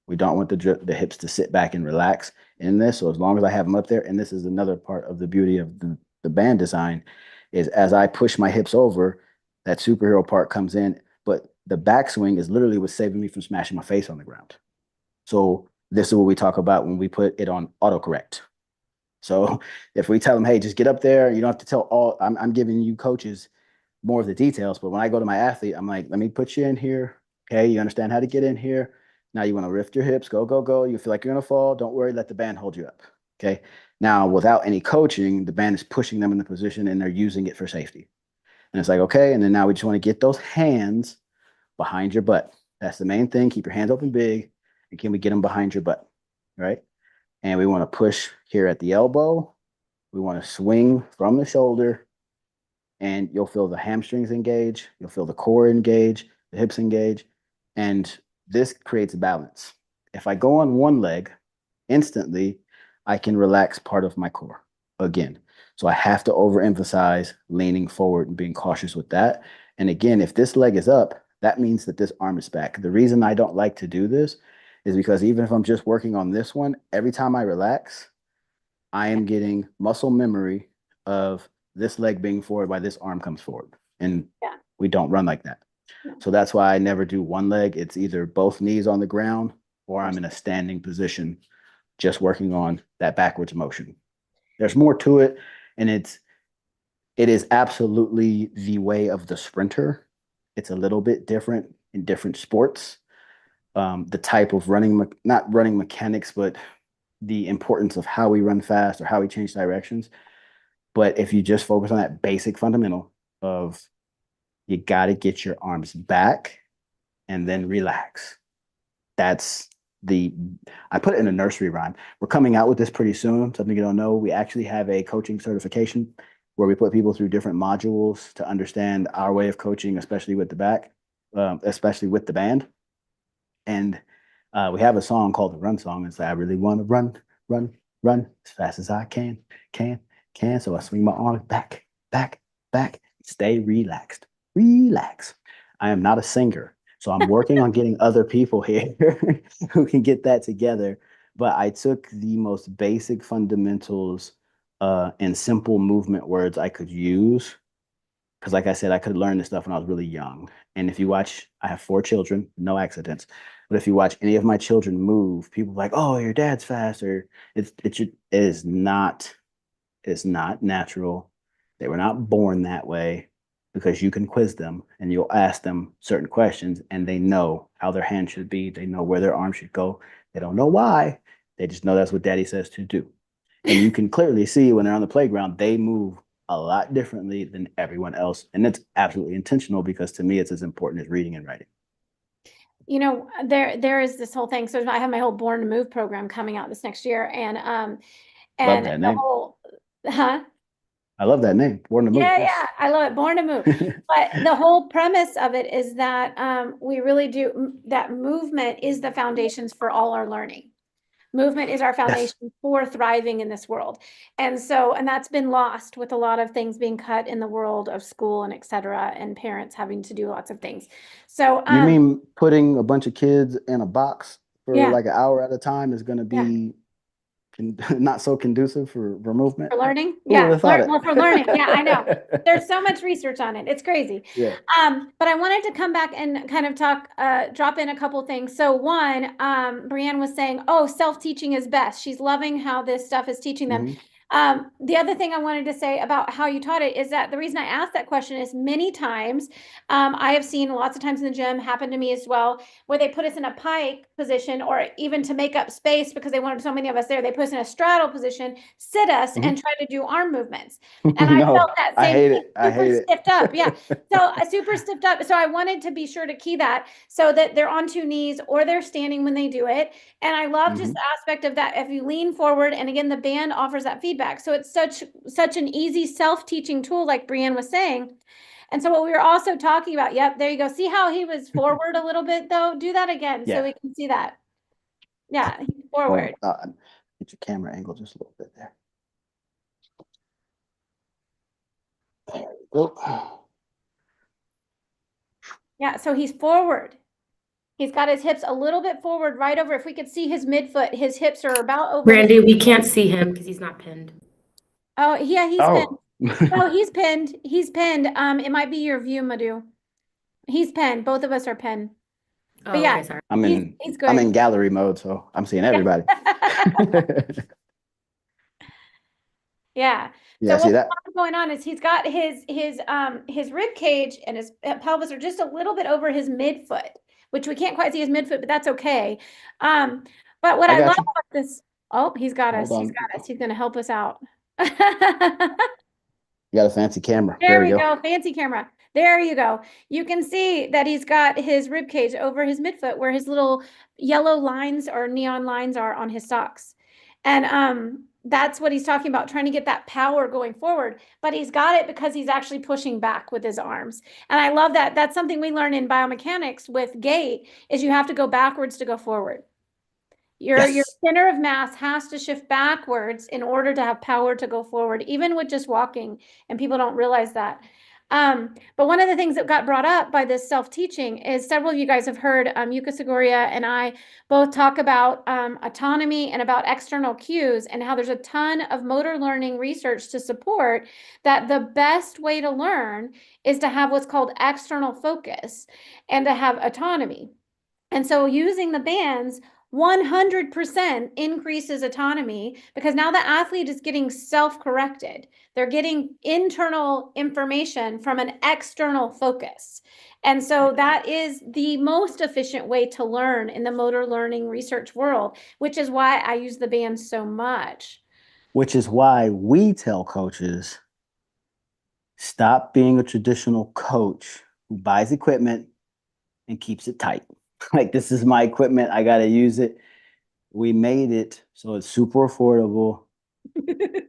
We don't want the hips to sit back and relax in this. So as long as I have them up there, and this is another part of the beauty of the band design, is as I push my hips over, that superhero part comes in. But the backswing is literally what's saving me from smashing my face on the ground. So this is what we talk about when we put it on autocorrect. So if we tell them, hey, just get up there, you don't have to tell all, I'm giving you coaches more of the details. But when I go to my athlete, I'm like, let me put you in here. Okay, you understand how to get in here. Now you want to lift your hips, go, go, go. You feel like you're going to fall. Don't worry, let the band hold you up. Okay. Now, without any coaching, the band is pushing them in the position and they're using it for safety. And it's like, okay. And then now we just want to get those hands behind your butt. That's the main thing. Keep your hands open big. And can we get them behind your butt? Right. And we want to push here at the elbow. We want to swing from the shoulder. And you'll feel the hamstrings engage. You'll feel the core engage, the hips engage. And this creates balance. If I go on one leg, instantly, I can relax part of my core again. So I have to overemphasize leaning forward and being cautious with that. And again, if this leg is up, that means that this arm is back. The reason I don't like to do this is because even if I'm just working on this one, every time I relax, I am getting muscle memory of this leg being forward while this arm comes forward. And Yeah. we don't run like that. No. So that's why I never do one leg. It's either both knees on the ground or I'm in a standing position, just working on that backwards motion. There's more to it, and it is absolutely the way of the sprinter. It's a little bit different in different sports. The type of running, not running mechanics, but the importance of how we run fast or how we change directions. But if you just focus on that basic fundamental of you got to get your arms back and then relax. That's the, I put it in a nursery rhyme. We're coming out with this pretty soon. Something you don't know. We actually have a coaching certification where we put people through different modules to understand our way of coaching, especially with the back, especially with the band. And we have a song called the Run Song. It's like, I really want to run, run, run as fast as I can. So I swing my arms back, back, back. Stay relaxed, relax. I am not a singer, so I'm working on getting other people here who can get that together. But I took the most basic fundamentals and simple movement words I could use because like I said, I could learn this stuff when I was really young. And if you watch, I have 4 children, no accidents. But if you watch any of my children move, people are like, "Oh, your dad's faster." It is not natural. They were not born that way because you can quiz them and you'll ask them certain questions and they know how their hand should be. They know where their arm should go. They don't know why. They just know that's what daddy says to do. And you can clearly see when they're on the playground, they move a lot differently than everyone else. And it's absolutely intentional because to me, it's as important as reading and writing. There is this whole thing. So I have my whole Born to Move program coming out this next year, Love and that the name. whole, huh? I love that name. Born to move. Yeah, Yes. yeah, I love it. Born to Move. But the whole premise of it is that we really do that movement is the foundations for all our learning. Movement is our Yes. foundation for thriving in this world. And that's been lost with a lot of things being cut in the world of school and et cetera, and parents having to do lots of things. So, You mean putting a bunch of kids in a box for yeah, like an hour at a time is going to yeah. be not so conducive for movement? For learning? Who would Yeah. have thought Well, for learning. Yeah, I know. it? There's so much research on it. It's crazy. Yeah. But I wanted to come back and kind of drop in a couple things. So one, Brianne was saying, oh, self-teaching is best. She's loving how this stuff is teaching them. Hmm. The other thing I wanted to say about how you taught it is that the reason I asked that question is many times, I have seen lots of times in the gym happen to me as well, where they put us in a pike position or even to make up space because they wanted so many of us there, they put us in a straddle position, sit us and Hmm. try to do arm movements. And I No, felt that I same hate thing, it. I super hate it. stiffed up. Yeah. So super stiffed up. So I wanted to be sure to key that so that they're on 2 knees or they're standing when they do it. And I love just the Hmm. aspect of that. If you lean forward, and again, the band offers that feedback. So it's such an easy self-teaching tool, like Brianne was saying. And so what we were also talking about, yep, there you go. See how he was forward a little bit though? Do that again so Yeah. we can see that. Yeah, he's Well, forward. get your camera angle just a little bit there. There we go. Yeah, so he's forward. He's got his hips a little bit forward, right over. If we could see his midfoot, his hips are about over his. Brandi, we can't see him because he's not pinned. Oh, yeah, he's pinned. Oh. Oh, he's pinned. He's pinned. It might be your view, Madhu. He's pinned. Both of us are pinned. But Oh, yeah, okay, sorry. I'm he's in he's I'm good. in gallery mode, so I'm seeing everybody. Yeah. Yeah, So see what's that? going on is he's got his rib cage and his pelvis are just a little bit over his midfoot, which we can't quite see his midfoot, but that's okay. Um, but what I I love got you. about this, oh, he's got Hold us. He's on. got us. He's going to help us out. You got a fancy camera. There There we we go. go. Fancy camera. There you go. You can see that he's got his rib cage over his midfoot where his little yellow lines or neon lines are on his socks. And that's what he's talking about, trying to get that power going forward. But he's got it because he's actually pushing back with his arms. And I love that. That's something we learn in biomechanics with gait is you have to go backwards to go forward. Your Yes. center of mass has to shift backwards in order to have power to go forward, even with just walking, and people don't realize that. But one of the things that got brought up by this self-teaching is several of you guys have heard Yuka Seguria and I both talk about autonomy and about external cues and how there's a ton of motor learning research to support that the best way to learn is to have what's called external focus and to have autonomy. And so using the bands 100% increases autonomy because now the athlete is getting self-corrected. They're getting internal information from an external focus. And so that is the most efficient way to learn in the motor learning research world, which is why I use the bands so much. Which is why we tell coaches, stop being a traditional coach who buys equipment and keeps it tight. Like, this is my equipment, I got to use it. We made it so it's super affordable.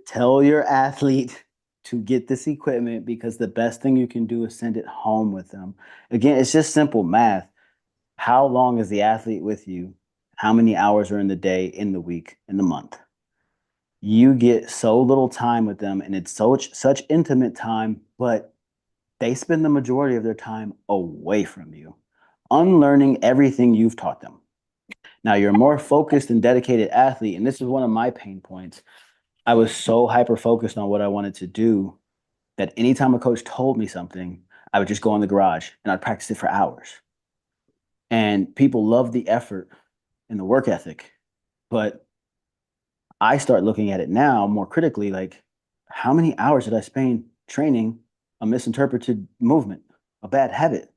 Tell your athlete to get this equipment because the best thing you can do is send it home with them. Again, it's just simple math. How long is the athlete with you? How many hours are in the day, in the week, in the month? You get so little time with them, and it's such intimate time, but they spend the majority of their time away from you, unlearning everything you've taught them. Now, you're a more focused and dedicated athlete, and this is one of my pain points. I was so hyper-focused on what I wanted to do that anytime a coach told me something, I would just go in the garage and I'd practice it for hours. And people love the effort and the work ethic, but I start looking at it now more critically, like, how many hours did I spend training a misinterpreted movement, a bad habit,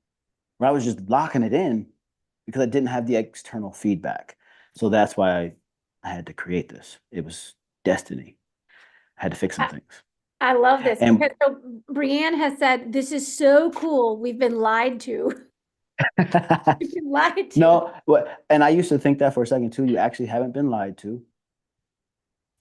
where I was just locking it in because I didn't have the external feedback. So that's why I had to create this. It was destiny. I had to fix some things. I love this. And because so Brianne has said, this is so cool. We've been lied to. We've been lied to. no, and I used to think that for a second too. You actually haven't been lied to.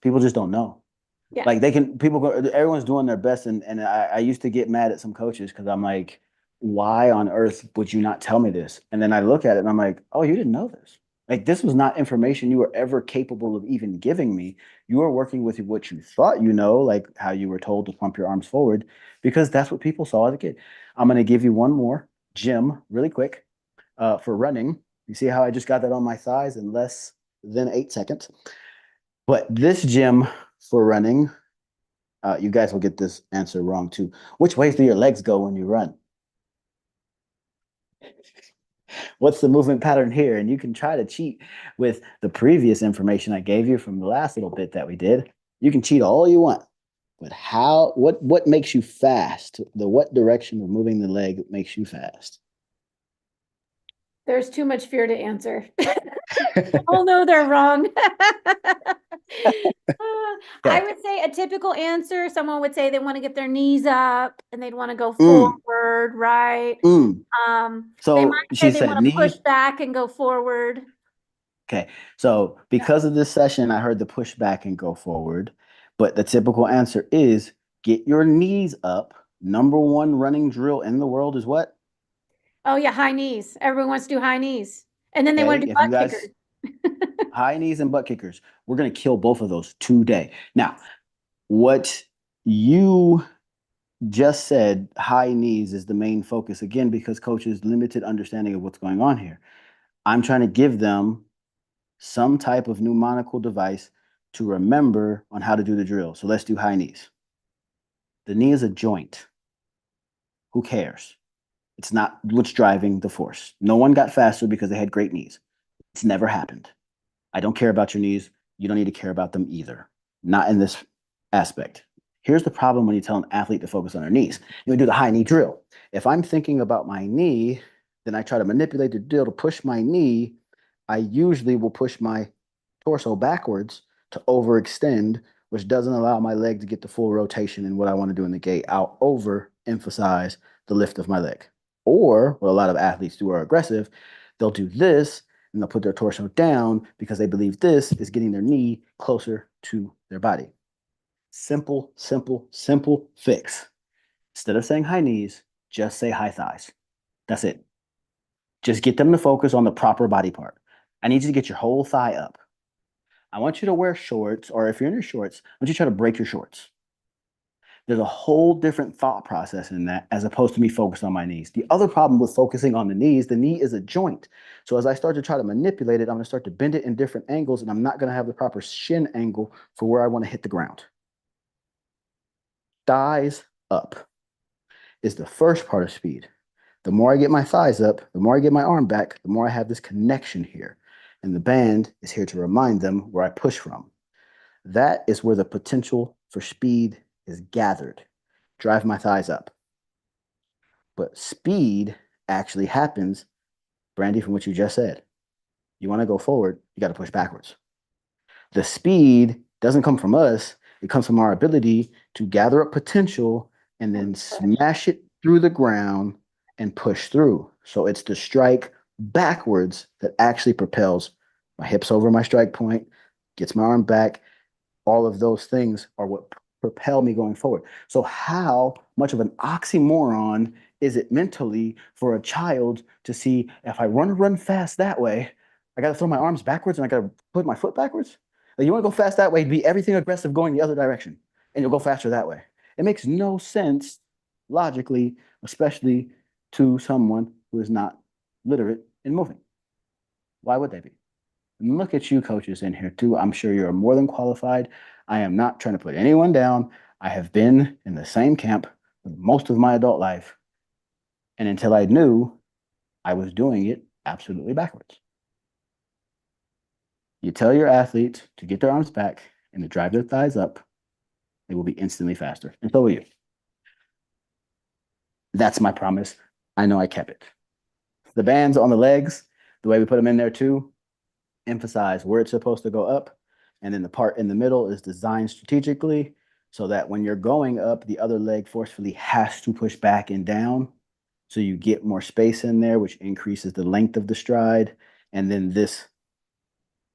People just don't know. Yeah. Like, everyone's doing their best. And I used to get mad at some coaches because I'm like, why on earth would you not tell me this? And then I look at it and I'm like, oh, you didn't know this. Like, this was not information you were ever capable of even giving me. You were working with what you thought you know, like how you were told to pump your arms forward, because that's what people saw as a kid. I'm going to give you one more gym really quick for running. You see how I just got that on my thighs in less than 8 seconds? But this gym for running, you guys will get this answer wrong too. Which ways do your legs go when you run? What's the movement pattern here? And you can try to cheat with the previous information I gave you from the last little bit that we did. You can cheat all you want, but what makes you fast? What direction of moving the leg makes you fast? There's too much fear to answer. Oh no, they're wrong. I would say a typical answer, someone would say they want to get their knees up and they'd want to go forward, right? So they might say she they said want to push knees. back and go forward. Okay, so because of this session, I heard the push back and go forward, but the typical answer is get your knees up. Number one running drill in the world is what? Oh yeah, high knees. Everyone wants to do high knees. And then they want to do If you butt guys, kickers. high knees and butt kickers, we're going to kill both of those today. Now, what you just said, high knees is the main focus, again, because coaches limited understanding of what's going on here. I'm trying to give them some type of mnemonical device to remember on how to do the drill. So let's do high knees. The knee is a joint. Who cares? It's not what's driving the force. No one got faster because they had great knees. It's never happened. I don't care about your knees. You don't need to care about them either. Not in this aspect. Here's the problem when you tell an athlete to focus on their knees. You do the high knee drill. If I'm thinking about my knee, then I try to manipulate the drill to push my knee. I usually will push my torso backwards to overextend, which doesn't allow my leg to get the full rotation in what I want to do in the gait. I'll overemphasize the lift of my leg. Or what a lot of athletes do are aggressive. They'll do this and they'll put their torso down because they believe this is getting their knee closer to their body. Simple, simple, simple fix. Instead of saying high knees, just say high thighs. That's it. Just get them to focus on the proper body part. I need you to get your whole thigh up. I want you to wear shorts, or if you're in your shorts, I want you to try to break your shorts. There's a whole different thought process in that as opposed to me focused on my knees. The other problem with focusing on the knees, the knee is a joint. So as I start to try to manipulate it, I'm going to start to bend it in different angles, and I'm not going to have the proper shin angle for where I want to hit the ground. Thighs up is the first part of speed. The more I get my thighs up, the more I get my arm back, the more I have this connection here. And the band is here to remind them where I push from. That is where the potential for speed is gathered. Drive my thighs up. But speed actually happens, Brandi, from what you just said. You want to go forward, you got to push backwards. The speed doesn't come from us, it comes from our ability to gather up potential and then smash it through the ground and push through. So it's the strike backwards that actually propels my hips over my strike point, gets my arm back. All of those things are what propel me going forward. So how much of an oxymoron is it mentally for a child to see if I run fast that way, I got to throw my arms backwards and I got to put my foot backwards? Like, you want to go fast that way, be everything aggressive going the other direction, and you'll go faster that way. It makes no sense logically, especially to someone who is not literate in moving. Why would they be? And look at you coaches in here too. I'm sure you're more than qualified. I am not trying to put anyone down. I have been in the same camp for most of my adult life. And until I knew, I was doing it absolutely backwards. You tell your athletes to get their arms back and to drive their thighs up, they will be instantly faster. And so will you. That's my promise. I know I kept it. The bands on the legs, the way we put them in there too, emphasize where it's supposed to go up. And then the part in the middle is designed strategically so that when you're going up, the other leg forcefully has to push back and down. So you get more space in there, which increases the length of the stride. And then this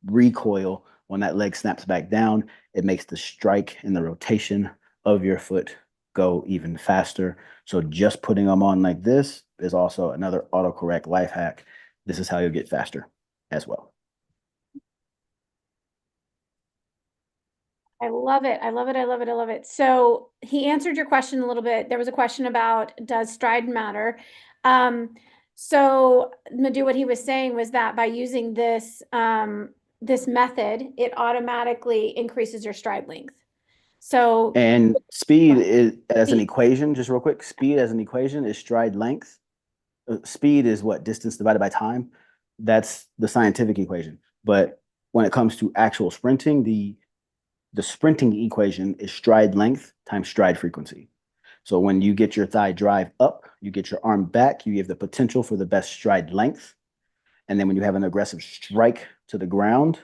recoil, when that leg snaps back down, it makes the strike and the rotation of your foot go even faster. So just putting them on like this is also another autocorrect life hack. This is how you'll get faster as well. I love it. I love it. I love it. I love it. So he answered your question a little bit. There was a question about, does stride matter? So Madhu, what he was saying was that by using this, this method, it automatically increases your stride length. So, And speed is as an Speed. equation, just real quick, speed as an equation is stride length. Speed is what? Distance divided by time. That's the scientific equation. But when it comes to actual sprinting, the sprinting equation is stride length times stride frequency. So when you get your thigh drive up, you get your arm back, you have the potential for the best stride length. And then when you have an aggressive strike to the ground,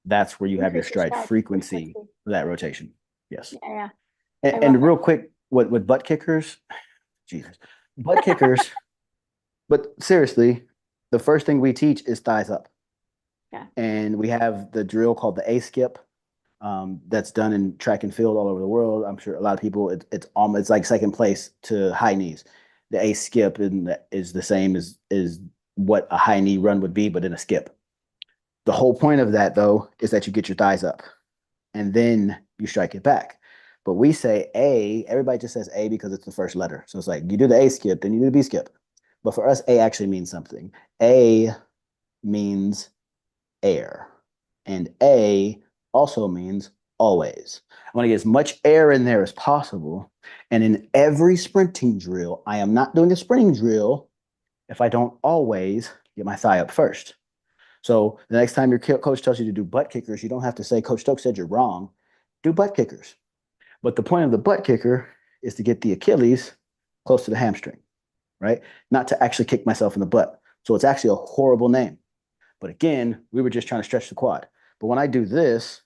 that's where you have your Increase your stride stride frequency frequency. for that rotation. Yes. Yeah. And real quick, with butt kickers, Jesus, butt kickers, but seriously, the first thing we teach is thighs up. Yeah. And we have the drill called the A skip. That's done in track and field all over the world. I'm sure a lot of people, it's almost, it's like second place to high knees. The A skip is the same as what a high knee run would be, but in a skip. The whole point of that, though, is that you get your thighs up and then you strike it back. But we say A, everybody just says A because it's the first letter. So it's like you do the A skip, then you do the B skip. But for us, A actually means something. A means air. And A also means always. I want to get as much air in there as possible. And in every sprinting drill, I am not doing a sprinting drill if I don't always get my thigh up first. So the next time your coach tells you to do butt kickers, you don't have to say, Coach Stokes said you're wrong. Do butt kickers. But the point of the butt kicker is to get the Achilles close to the hamstring, right? Not to actually kick myself in the butt. So it's actually a horrible name. But again, we were just trying to stretch the quad. But when I do this,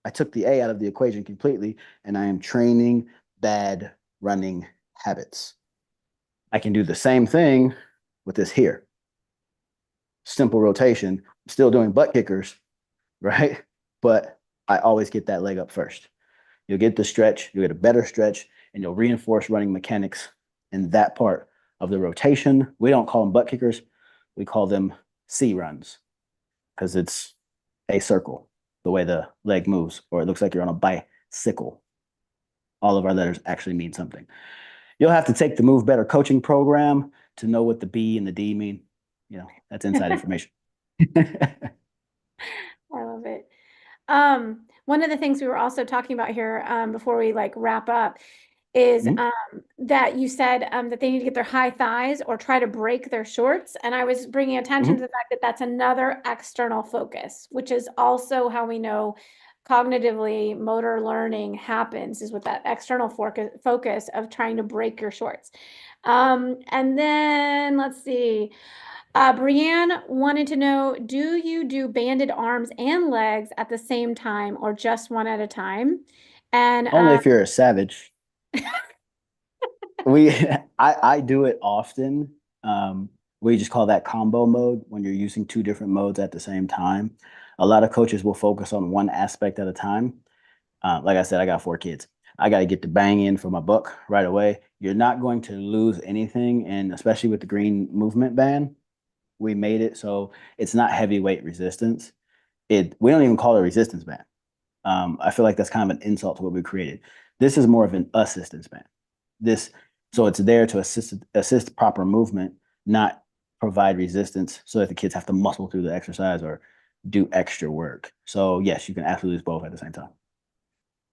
I took the A out of the equation completely, and I am training bad running habits. I can do the same thing with this here. Simple rotation, still doing butt kickers, right? But I always get that leg up first. You'll get the stretch, you'll get a better stretch, and you'll reinforce running mechanics in that part of the rotation. We don't call them butt kickers. We call them C runs because it's a circle, the way the leg moves, or it looks like you're on a bicycle. All of our letters actually mean something. You'll have to take the Move Better coaching program to know what the B and the D mean. That's inside information. I love it. One of the things we were also talking about here, before we like wrap up is, Mhm. that you said, that they need to get their high thighs or try to break their shorts. And I was bringing attention to Mhm. the fact that that's another external focus, which is also how we know cognitively motor learning happens, is with that external focus of trying to break your shorts. And then let's see. Brianne wanted to know, do you do banded arms and legs at the same time or just one at a time? And Only if you're a savage. We I do it often. We just call that combo mode when you're using two different modes at the same time. A lot of coaches will focus on one aspect at a time. Like I said, I got 4 kids. I got to get the bang in for my buck right away. You're not going to lose anything, and especially with the green movement band, we made it so it's not heavyweight resistance. We don't even call it a resistance band. I feel like that's kind of an insult to what we created. This is more of an assistance band. This so it's there to assist proper movement, not provide resistance so that the kids have to muscle through the exercise or do extra work. So yes, you can absolutely use both at the same time.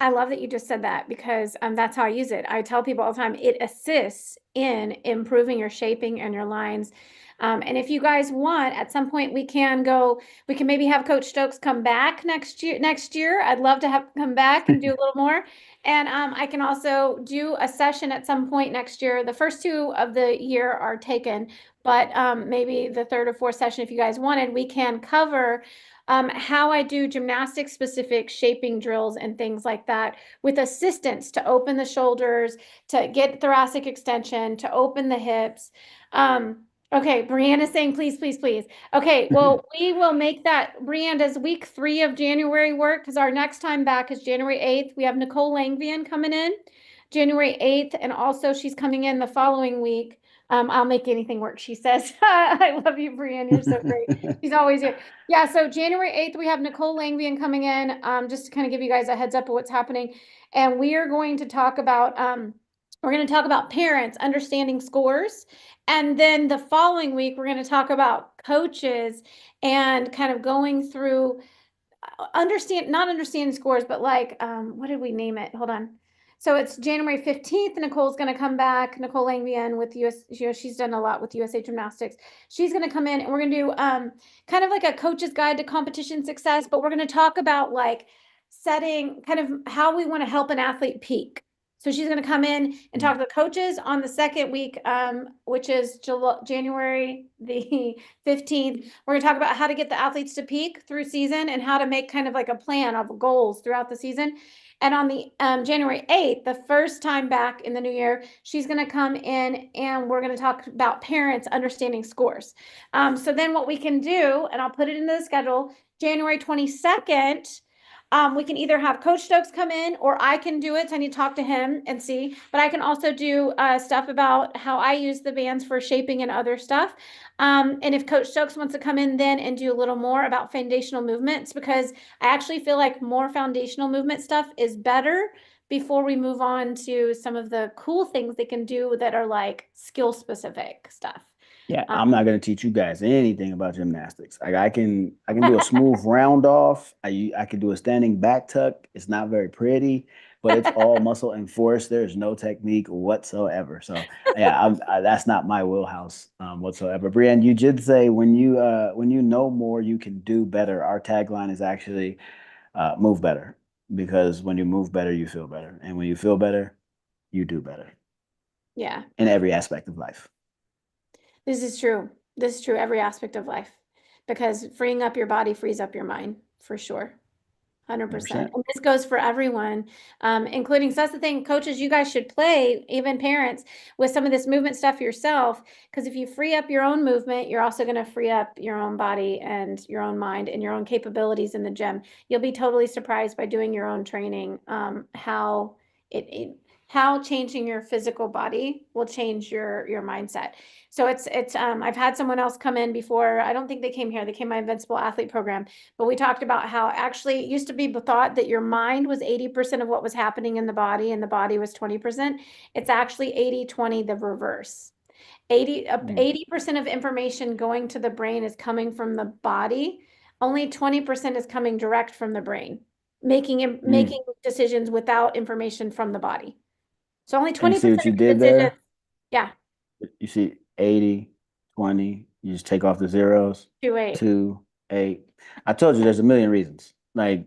I love that you just said that, because that's how I use it. I tell people all the time, it assists in improving your shaping and your lines. And if you guys want, at some point we can maybe have Coach Stokes come back next year. I'd love to have come back and do a little more. And I can also do a session at some point next year. The first 2 of the year are taken, but maybe the third or fourth session, if you guys wanted, we can cover how I do gymnastics-specific shaping drills and things like that, with assistance to open the shoulders, to get thoracic extension, to open the hips. Okay, Brianna's saying, please, please, please. Okay, well, we will make that. Brianna, does week 3 of January work? Because our next time back is January 8th. We have Nicole Langvian coming in January 8th, and also she's coming in the following week. I'll make anything work, she says. I love you, Brianna. You're so great. She's always here. Yeah, so January 8th, we have Nicole Langvian coming in, just to kind of give you guys a heads up of what's happening. And we are going to talk about, parents understanding scores. And then the following week, we're going to talk about coaches and kind of going through not understanding scores, but like, what did we name it? Hold on. So it's January 15th. Nicole's going to come back. Nicole Langvian with US, she's done a lot with USA Gymnastics. She's going to come in and we're going to do kind of like a coach's guide to competition success, but we're going to talk about like setting kind of how we want to help an athlete peak. So she's going to come in and talk to the coaches on the second week, which is January the 15th. We're going to talk about how to get the athletes to peak through season and how to make kind of like a plan of goals throughout the season. And on the January 8th, the first time back in the new year, she's going to come in and we're going to talk about parents understanding scores. So then what we can do, and I'll put it into the schedule, January 22nd, we can either have Coach Stokes come in or I can do it. So I need to talk to him and see. But I can also do stuff about how I use the bands for shaping and other stuff. And if Coach Stokes wants to come in then and do a little more about foundational movements, because I actually feel like more foundational movement stuff is better before we move on to some of the cool things they can do that are like skill specific stuff. Yeah, I'm not gonna teach you guys anything about gymnastics. Like I can do a smooth round off. I can do a standing back tuck. It's not very pretty, but it's all muscle and force. There's no technique whatsoever. So yeah, that's not my wheelhouse whatsoever. Brienne, you did say when you know more, you can do better. Our tagline is actually move better, because when you move better, you feel better, and when you feel better, you do better Yeah, in every aspect of life. this is true. This is true every aspect of life, because freeing up your body frees up your mind for sure. 100%. 100%. And this goes for everyone, including, so that's the thing, coaches, you guys should play, even parents, with some of this movement stuff yourself, because if you free up your own movement, you're also going to free up your own body and your own mind and your own capabilities in the gym. You'll be totally surprised by doing your own training, how it how changing your physical body will change your mindset. So I've had someone else come in before. I don't think they came here. They came my Invincible Athlete program, but we talked about how actually it used to be thought that your mind was 80% of what was happening in the body and the body was 20%. It's actually 80-20, the reverse. 80% of information going to the brain is coming from the body. Only 20% is coming direct from the brain, making decisions without information from the body. So only And you 20% see what you of your did decisions. there? Yeah. You see 80, 20. You just take off the zeros. 2-8. 2, 8. I told you there's a million reasons. Like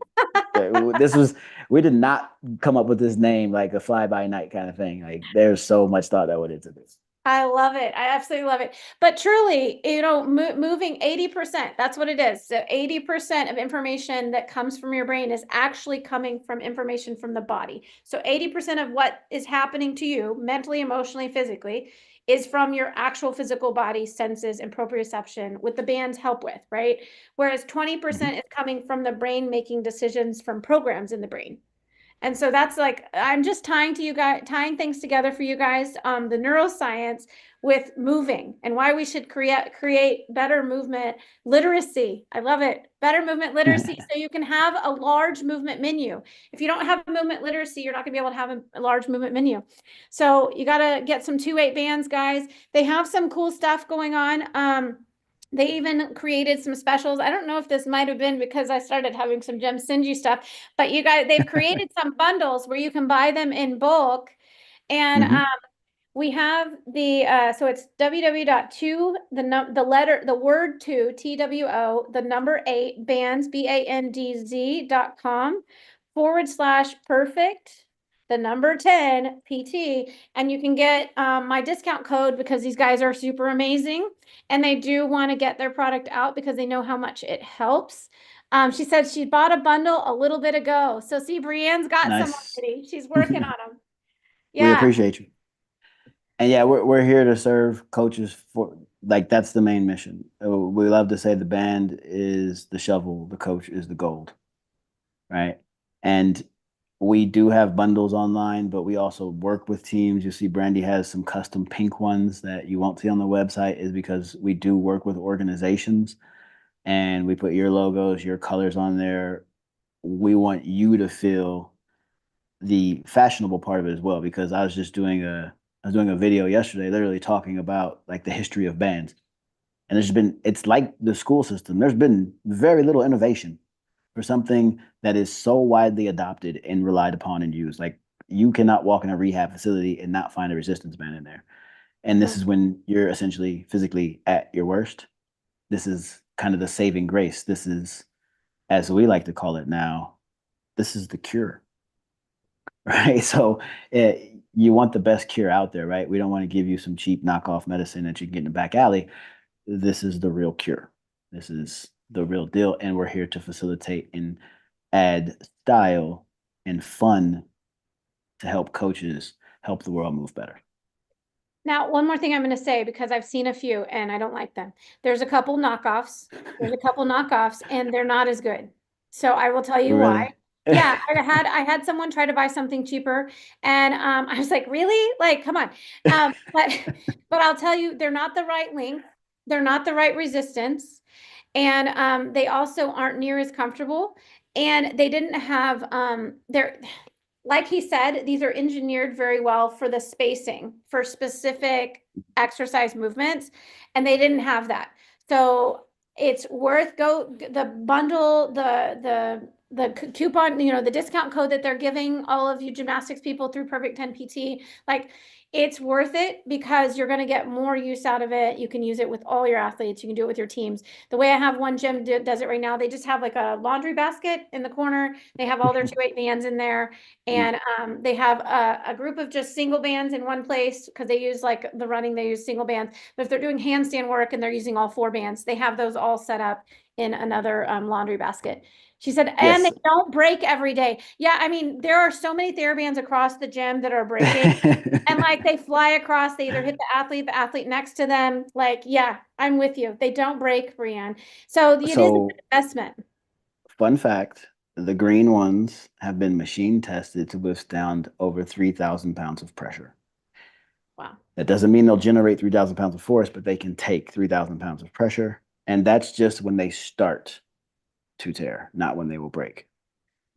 we did not come up with this name like a fly by night kind of thing. Like there's so much thought that went into this. I love it. I absolutely love it. But truly, moving 80%, that's what it is. So 80% of information that comes from your brain is actually coming from information from the body. So 80% of what is happening to you mentally, emotionally, physically is from your actual physical body senses and proprioception with the band's help with, right? Whereas 20% is coming from the brain making decisions from programs in the brain. And so that's like, I'm just tying things together for you guys, the neuroscience with moving and why we should create better movement literacy. I love it. Better movement literacy. So you can have a large movement menu. If you don't have movement literacy, you're not gonna be able to have a large movement menu. So you got to get some 2-8 bands, guys. They have some cool stuff going on. They even created some specials. I don't know if this might have been because I started having some Gem Stingy stuff, but they've created some bundles where you can buy them in bulk. And we have so it's www.2, the word 2, TWO, the number 8, bands, bandz.com/perfect, the number 10, PT, and you can get my discount code because these guys are super amazing and they do want to get their product out because they know how much it helps. She said she bought a bundle a little bit ago. So see, Brienne's got some Nice. already. She's working on them. We Yeah. appreciate you. And yeah, we're here to serve coaches for like that's the main mission. We love to say the band is the shovel, the coach is the gold, right? And we do have bundles online, but we also work with teams. You see, Brandi has some custom pink ones that you won't see on the website, is because we do work with organizations and we put your logos, your colors on there. We want you to feel the fashionable part of it as well, because I was doing a video yesterday, literally talking about like the history of bands. And it's like the school system. There's been very little innovation for something that is so widely adopted and relied upon and used. Like you cannot walk in a rehab facility and not find a resistance band in there. And this is when you're essentially physically at your worst. This is kind of the saving grace. This is, as we like to call it now, this is the cure, right? So you want the best cure out there, right? We don't want to give you some cheap knockoff medicine that you can get in the back alley. This is the real cure. This is the real deal. And we're here to facilitate and add style and fun to help coaches help the world move better. Now, one more thing I'm going to say, because I've seen a few and I don't like them. There's a couple knockoffs. And they're not as good. So I will tell you why. Really? Yeah, I had someone try to buy something cheaper and I was like, really? Like, come on. But I'll tell you, they're not the right length. They're not the right resistance. And they also aren't near as comfortable. And they didn't have they're like he said, these are engineered very well for the spacing for specific exercise movements, and they didn't have that. So it's worth the bundle, the coupon, the discount code that they're giving all of you gymnastics people through Perfect 10 PT, like it's worth it because you're going to get more use out of it. You can use it with all your athletes. You can do it with your teams. The way I have one gym does it right now, they just have like a laundry basket in the corner. They have all their 2-8 bands in there. And they have a group of just single bands in one place because they use like the running, they use single bands. But if they're doing handstand work and they're using all 4 bands, they have those all set up in another laundry basket. She said, and Yes. they don't break every day. Yeah, I mean, there are so many TheraBands across the gym that are breaking. And like they fly across, they either hit the athlete next to them. Like, yeah, I'm with you. They don't break, Brianne. So it is an So investment. fun fact, The green ones have been machine tested to withstand over 3,000 pounds of pressure. Wow. That doesn't mean they'll generate 3,000 pounds of force, but they can take 3,000 pounds of pressure. And that's just when they start to tear, not when they will break.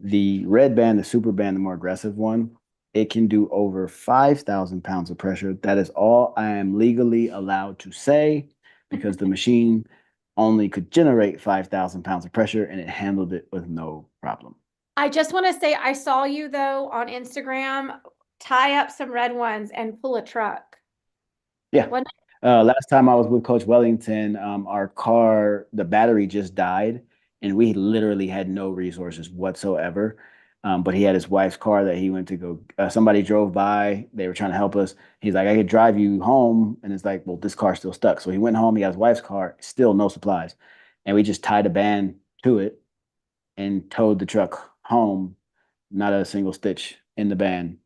The red band, the super band, the more aggressive one, it can do over 5,000 pounds of pressure. That is all I am legally allowed to say because the machine only could generate 5,000 pounds of pressure and it handled it with no problem. I just want to say I saw you though on Instagram tie up some red ones and pull a truck. Yeah. When Last time I was with Coach Wellington, our car, the battery just died, and we literally had no resources whatsoever. But he had his wife's car that he went to go. Somebody drove by. They were trying to help us. He's like, I could drive you home. And it's like, well, this car's still stuck. So he went home. He got his wife's car, still no supplies. And we just tied a band to it and towed the truck home. Not a single stitch in the band.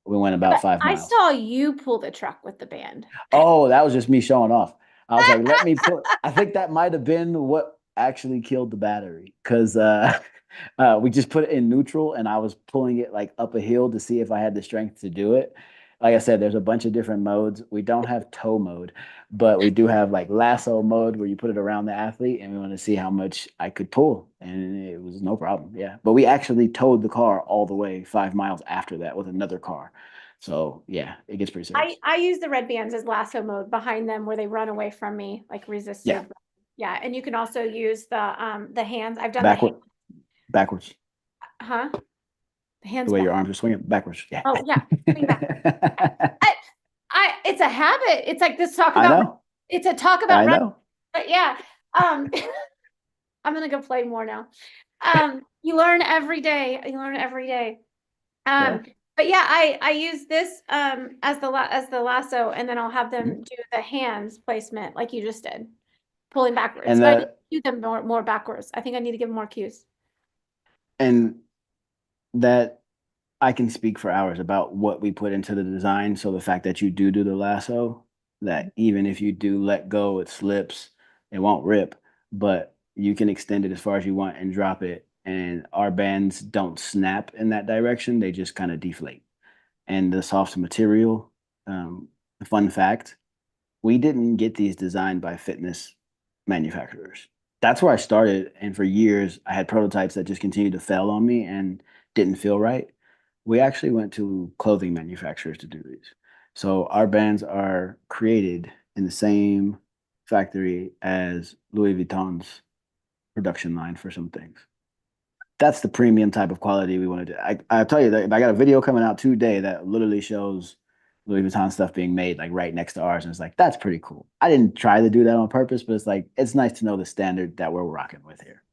We went about 5 I miles. saw you pull the truck with the band. Oh, that was just me showing off. I was like, let me put, I think that might have been what actually killed the battery because we just put it in neutral and I was pulling it like up a hill to see if I had the strength to do it. Like I said, there's a bunch of different modes. We don't have tow mode, but we do have like lasso mode where you put it around the athlete and we want to see how much I could pull. And it was no problem. Yeah. But we actually towed the car all the way 5 miles after that with another car. So yeah, it gets pretty serious. I use the red bands as lasso mode behind them where they run away from me, like resisted. Yeah. Yeah. And you can also use the hands. I've done Backwards. Backwards. Huh? The hands The way back. your arms are swinging backwards. Yeah. Oh yeah. Swing back. It's a habit. It's like this talk I about know. it's a talk about I running. know. But yeah. I'm gonna go play more now. You learn every day. You learn every day. Yeah. But yeah, I use this as the lasso, and then I'll have them do the hands placement like you just did, pulling backwards. And So I need to do them more backwards. I think I need to give them more cues. and that I can speak for hours about what we put into the design. So the fact that you do the lasso, that even if you do let go, it slips, it won't rip, but you can extend it as far as you want and drop it. And our bands don't snap in that direction; they just kind of deflate. And the soft material, the fun fact, we didn't get these designed by fitness manufacturers. That's where I started. And for years, I had prototypes that just continued to fail on me and didn't feel right. We actually went to clothing manufacturers to do these. So our bands are created in the same factory as Louis Vuitton's production line for some things. That's the premium type of quality we want to do. I tell you that I got a video coming out today that literally shows Louis Vuitton stuff being made like right next to ours. And it's like, that's pretty cool. I didn't try to do that on purpose, but it's like, it's nice to know the standard that we're rocking with here.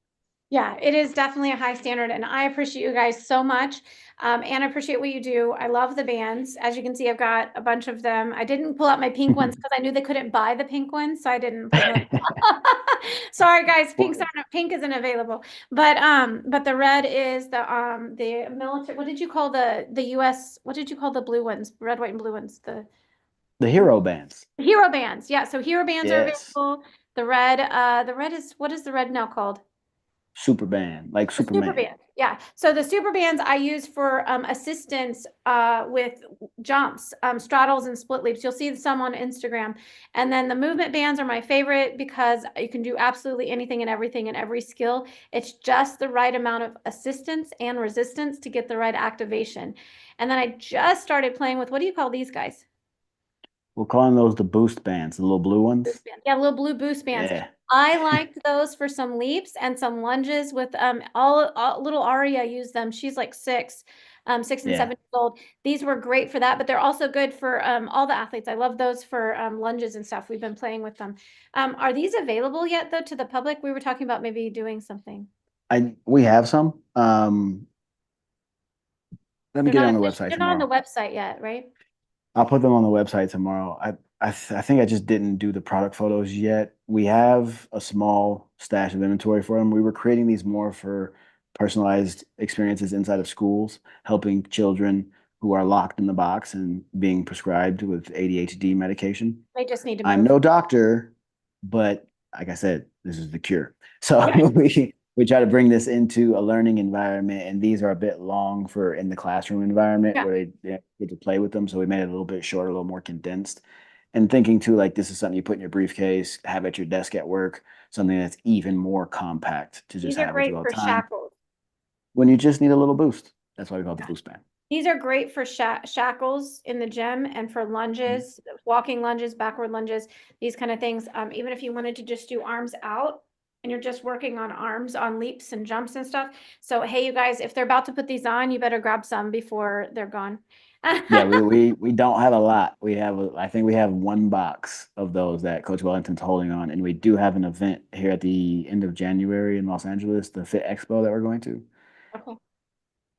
Yeah, it is definitely a high standard, and I appreciate you guys so much. And I appreciate what you do. I love the bands. As you can see, I've got a bunch of them. I didn't pull out my pink ones because I knew they couldn't buy the pink ones, so I didn't pull them. Sorry, guys, pink isn't available. But the red is the military. What did you call the US? What did you call the blue ones? Red, white, and blue ones. The hero bands. Hero bands. Yeah, so hero bands are Yes. available. The red is, what is the red now called? Super band, like Superman. Super band. Yeah. So the super bands I use for assistance with jumps, straddles, and split leaps. You'll see some on Instagram. And then the movement bands are my favorite because you can do absolutely anything and everything in every skill. It's just the right amount of assistance and resistance to get the right activation. And then I just started playing with, what do you call these guys? We're calling those the boost bands, the little blue ones. Boost band. Yeah, little blue boost bands. Yeah. I liked those for some leaps and some lunges with all little Aria used them. She's like 6 and 7 years old. These were great for that, but they're also good for all the athletes. I love those for lunges and stuff. We've been playing with them. Are these available yet though to the public? We were talking about maybe doing something. We have some. Let me get it on the website They're not on tomorrow. the website yet, right? I'll put them on the website tomorrow. I think I just didn't do the product photos yet. We have a small stash of inventory for them. We were creating these more for personalized experiences inside of schools, helping children who are locked in the box and being prescribed with ADHD medication. They just need to move. I'm no doctor, but like I said, this is the cure. So we try to bring this into a learning environment, and these are a bit long for in the classroom environment Yeah. where they get to play with them. So we made it a little bit shorter, a little more condensed. And thinking too, like this is something you put in your briefcase, have at your desk at work, something that's even more compact to just These are have with great you all the for time shackles. when you just need a little boost. That's why we call it the boost band. These are great for shackles in the gym and for lunges, walking lunges, backward lunges, these kind of things. Even if you wanted to just do arms out and you're just working on arms on leaps and jumps and stuff. So, hey, you guys, if they're about to put these on, you better grab some before they're gone. Yeah, we don't have a lot. I think we have one box of those that Coach Wellington's holding on, and we do have an event here at the end of January in Los Angeles, the Fit Expo that we're going to. Okay.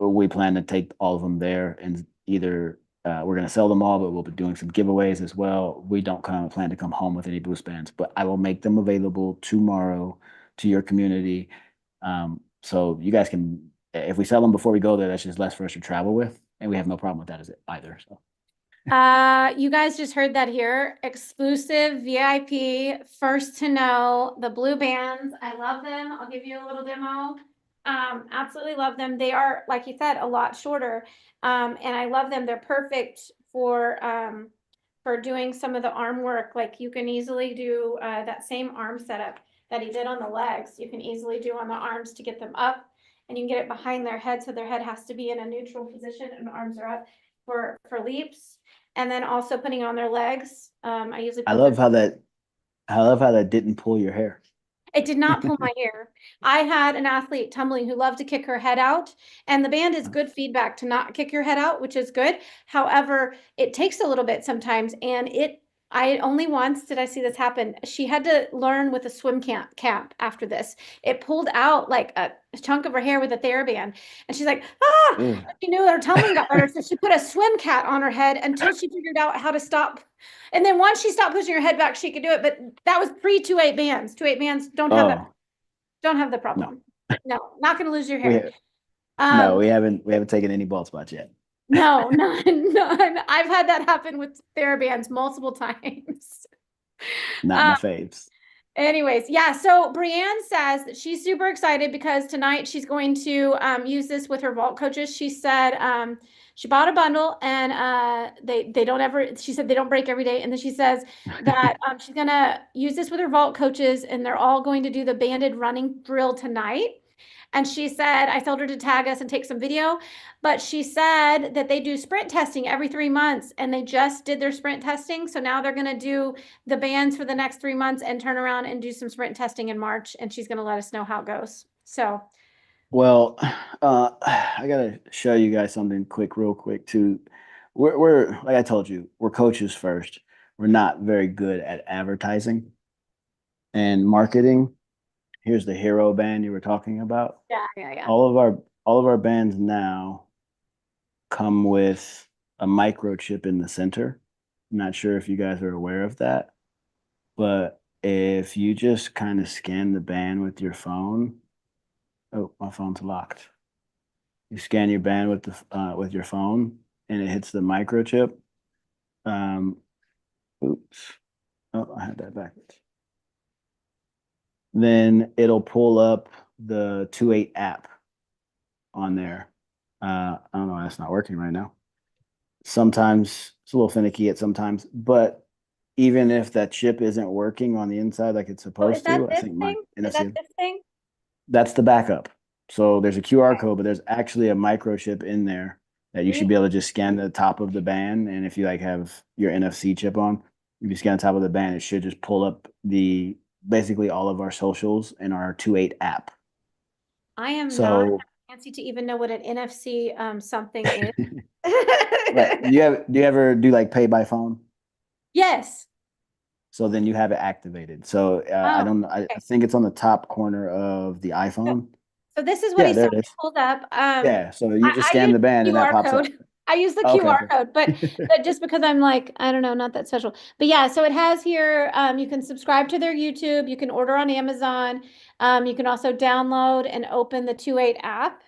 We plan to take all of them there, and either we're going to sell them all, but we'll be doing some giveaways as well. We don't plan to come home with any boost bands, but I will make them available tomorrow to your community. So you guys can, if we sell them before we go there, that's just less for us to travel with, and we have no problem with that as either. So. You guys just heard that here. Exclusive VIP, first to know the blue bands. I love them. I'll give you a little demo. Absolutely love them. They are, like you said, a lot shorter. And I love them. They're perfect for doing some of the arm work. Like you can easily do that same arm setup that he did on the legs. You can easily do on the arms to get them up, and you can get it behind their head. So their head has to be in a neutral position and the arms are up for leaps. And then also putting on their legs. I usually I put love how that didn't pull your hair. It did not pull my hair. I had an athlete tumbling who loved to kick her head out, and the band is good feedback to not kick your head out, which is good. However, it takes a little bit sometimes, and I only once did I see this happen. She had to learn with a swim camp after this. It pulled out like a chunk of her hair with a TheraBand, and she's like, ah! Ugh. She knew her tumbling got better, so she put a swim cat on her head until she figured out how to stop. And then once she stopped pushing her head back, she could do it. But that was pre 2/8 bands. 2/8 bands don't have that. Oh, Don't have the problem. No, not going to lose your we hair. no, we haven't taken any bald spots yet. No, none. I've had that happen with TheraBands multiple times. Not my faves. Anyways, yeah. So Brianne says that she's super excited because tonight she's going to use this with her vault coaches. She said she bought a bundle and they don't ever. She said they don't break every day, and then she says that she's gonna use this with her vault coaches, and they're all going to do the banded running drill tonight. And she said, I told her to tag us and take some video, but she said that they do sprint testing every 3 months and they just did their sprint testing. So now they're going to do the bands for the next 3 months and turn around and do some sprint testing in March. And she's going to let us know how it goes. So, Well, I gotta show you guys something real quick too. We're like I told you, we're coaches first. We're not very good at advertising and marketing. Here's the hero band you were talking about. yeah. All of our bands now come with a microchip in the center. I'm not sure if you guys are aware of that, but if you just kind of scan the band with your phone, oh, my phone's locked. You scan your band with your phone, and it hits the microchip. Oops. Oh, I had that backwards. Then it'll pull up the 2/8 app on there. I don't know why that's not working right now. Sometimes it's a little finicky at sometimes, but even if that chip isn't working on the inside like it's Oh, supposed is that to, I this think thing? Is that this thing? that's the backup. So there's a QR Okay. code, but there's actually a microchip in there that you should be able to just scan the top of the band. And if you like have your NFC chip on, if you scan the top of the band, it should just pull up basically all of our socials in our 2/8 app. I am not So fancy to even know what an NFC something is. right. Do you ever do like pay by phone? Yes. So then you have it activated. So I Oh, don't know. I okay. think it's on the top corner of the iPhone. So this is what Yeah, he there said it is. pulled up. Yeah. So you just I scan use the band the and that QR pops up. code. I use the Oh, okay. QR code, but just because I'm like, I don't know, not that special. But yeah, so it has here, you can subscribe to their YouTube, you can order on Amazon. You can also download and open the 2/8 app.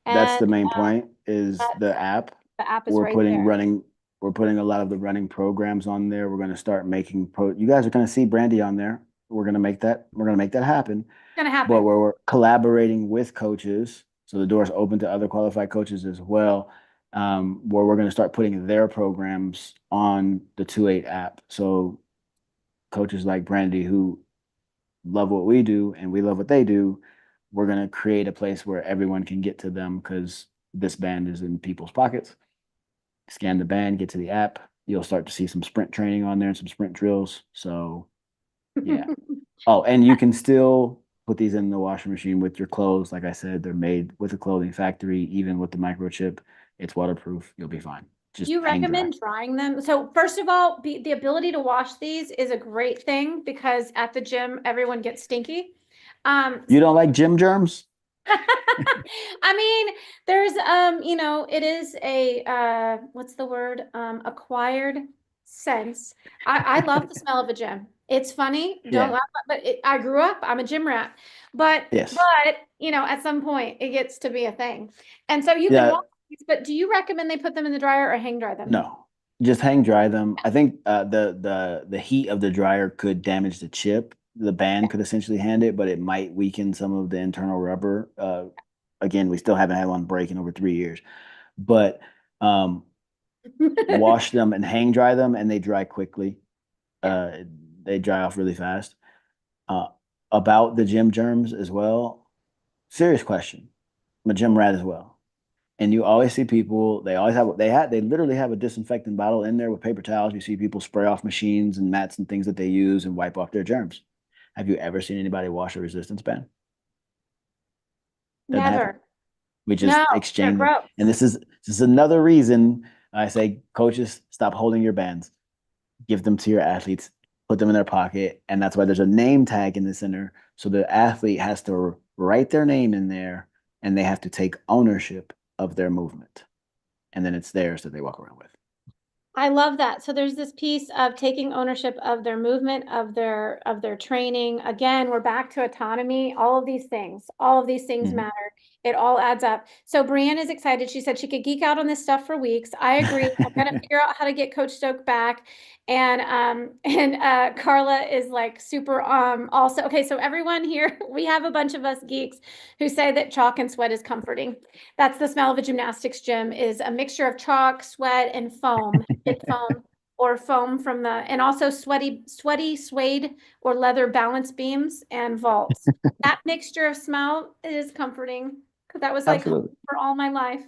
That's And the main point is that, the app. the app is We're right putting there. running, we're putting a lot of the running programs on there. We're going to start making you guys are going to see Brandi on there. We're going to make that happen. gonna but happen. where we're collaborating with coaches, so the door's open to other qualified coaches as well, where we're going to start putting their programs on the 2-8 app. So coaches like Brandi, who love what we do and we love what they do, we're going to create a place where everyone can get to them because this band is in people's pockets. Scan the band, get to the app. You'll start to see some sprint training on there and some sprint drills. So, yeah. Oh, and you can still put these in the washing machine with your clothes. Like I said, they're made with a clothing factory, even with the microchip. It's waterproof. You'll be fine. Do Just you hang dry. recommend drying them? So first of all, the ability to wash these is a great thing because at the gym, everyone gets stinky. You don't like gym germs? I mean, there's it is a what's the word? Acquired sense. I love the smell of a gym. It's funny, don't Yeah. laugh, but I grew up, I'm a gym rat. But Yes. at some point it gets to be a thing. And so you can Yeah. wash these, but do you recommend they put them in the dryer or hang dry them? No. Just hang dry them. I think the heat of the dryer could damage the chip. The band could essentially hand it, but it might weaken some of the internal rubber. Again, we still haven't had one break in over 3 years. But wash them and hang dry them, and they dry quickly. They dry off really fast. Uh, about the gym germs as well. Serious question. I'm a gym rat as well, and you always see people. They literally have a disinfectant bottle in there with paper towels. You see people spray off machines and mats and things that they use and wipe off their germs. Have you ever seen anybody wash a resistance band? Doesn't happen. Never. We just No, they're exchange them. gross. And this is another reason I say, coaches, stop holding your bands. Give them to your athletes, put them in their pocket. And that's why there's a name tag in the center. So the athlete has to write their name in there and they have to take ownership of their movement. And then it's theirs that they walk around with. I love that. So there's this piece of taking ownership of their movement, of their training. Again, we're back to autonomy. All of these things Mhm. matter. It all adds up. So Brienne is excited. She said she could geek out on this stuff for weeks. I agree. I'm gonna figure out how to get Coach Stoke back. And Carla is like super also okay. So everyone here, we have a bunch of us geeks who say that chalk and sweat is comforting. That's the smell of a gymnastics gym, is a mixture of chalk, sweat, and foam. It's foam or foam from and also sweaty suede or leather balance beams and vaults. That mixture of smell is comforting because that was like home Absolutely. for all my life.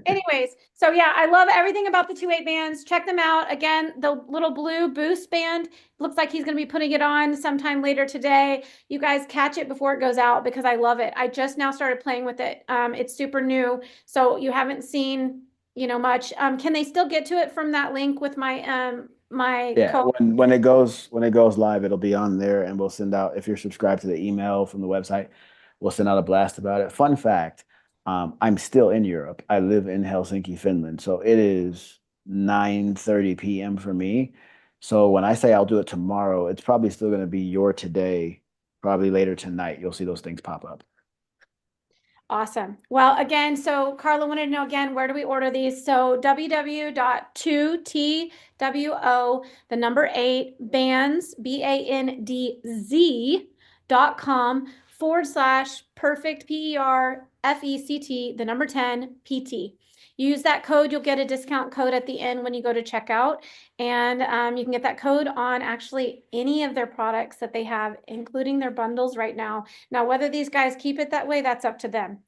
Anyways, so yeah, I love everything about the 2-8 bands. Check them out. Again, the little blue boost band looks like he's going to be putting it on sometime later today. You guys catch it before it goes out because I love it. I just now started playing with it. It's super new, so you haven't seen much. Can they still get to it from that link with my Yeah, code? when it goes live, it'll be on there, and we'll send out, if you're subscribed to the email from the website, we'll send out a blast about it. Fun fact, I'm still in Europe. I live in Helsinki, Finland, so it is 9:30 p.m. for me. So when I say I'll do it tomorrow, it's probably still going to be your today, probably later tonight. You'll see those things pop up. Awesome. Well, again, so Carla wanted to know again, where do we order these? So www.2TWO, the number 8 bands, bandz.com/perfect PERFECT, the number 10 PT. Use that code. You'll get a discount code at the end when you go to checkout. And you can get that code on actually any of their products that they have, including their bundles right now. Now, whether these guys keep it that way, that's up to them.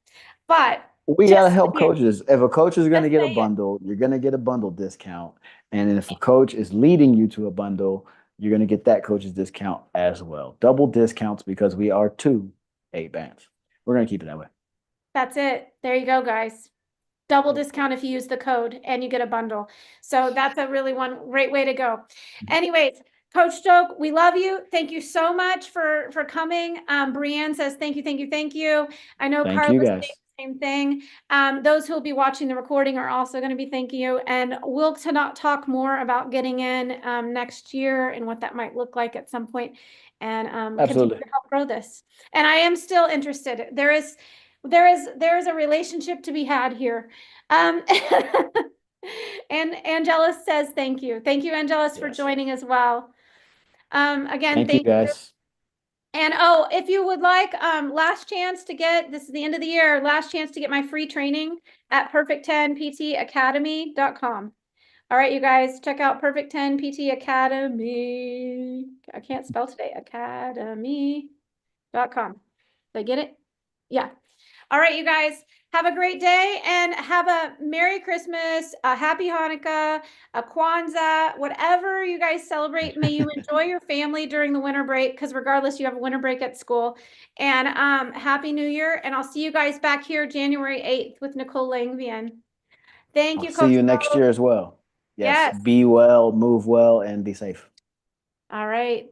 But We got to just help coaches. If a coach is going to just get a saying. bundle, you're going to get a bundle discount. And if a coach is leading you to a bundle, you're going to get that coach's discount as well. Double discounts because we are 2-8 bands. We're going to keep it that way. That's it. There you go, guys. Double discount if you use the code and you get a bundle. So that's a really great way to go. Anyways, Coach Stoke, we love you. Thank you so much for coming. Brienne says thank you, thank you, thank you. I know Thank Carla's you, saying guys. the same thing. Those who will be watching the recording are also going to be thanking you. And we'll not talk more about getting in next year and what that might look like at some point, and continue Absolutely. to help grow this. And I am still interested. There is a relationship to be had here. And Angelus says thank you. Thank you, Angelus, for Yes. joining as well. Again, Thank you, thank you. guys. And oh, if you would like, last chance to get, this is the end of the year, last chance to get my free training at perfect10ptacademy.com. All right, you guys, check out Perfect 10 PT Academy. I can't spell today. Academy.com. Did I get it? Yeah. All right, you guys, have a great day and have a Merry Christmas, a Happy Hanukkah, a Kwanzaa, whatever you guys celebrate. May you enjoy your family during the winter break, because regardless, you have a winter break at school. And Happy New Year. And I'll see you guys back here January 8th with Nicole Langvian. Thank I'll you, see Coach you next Stokes. year as well. Yes. Yes. Be well, move well, and be safe. All right.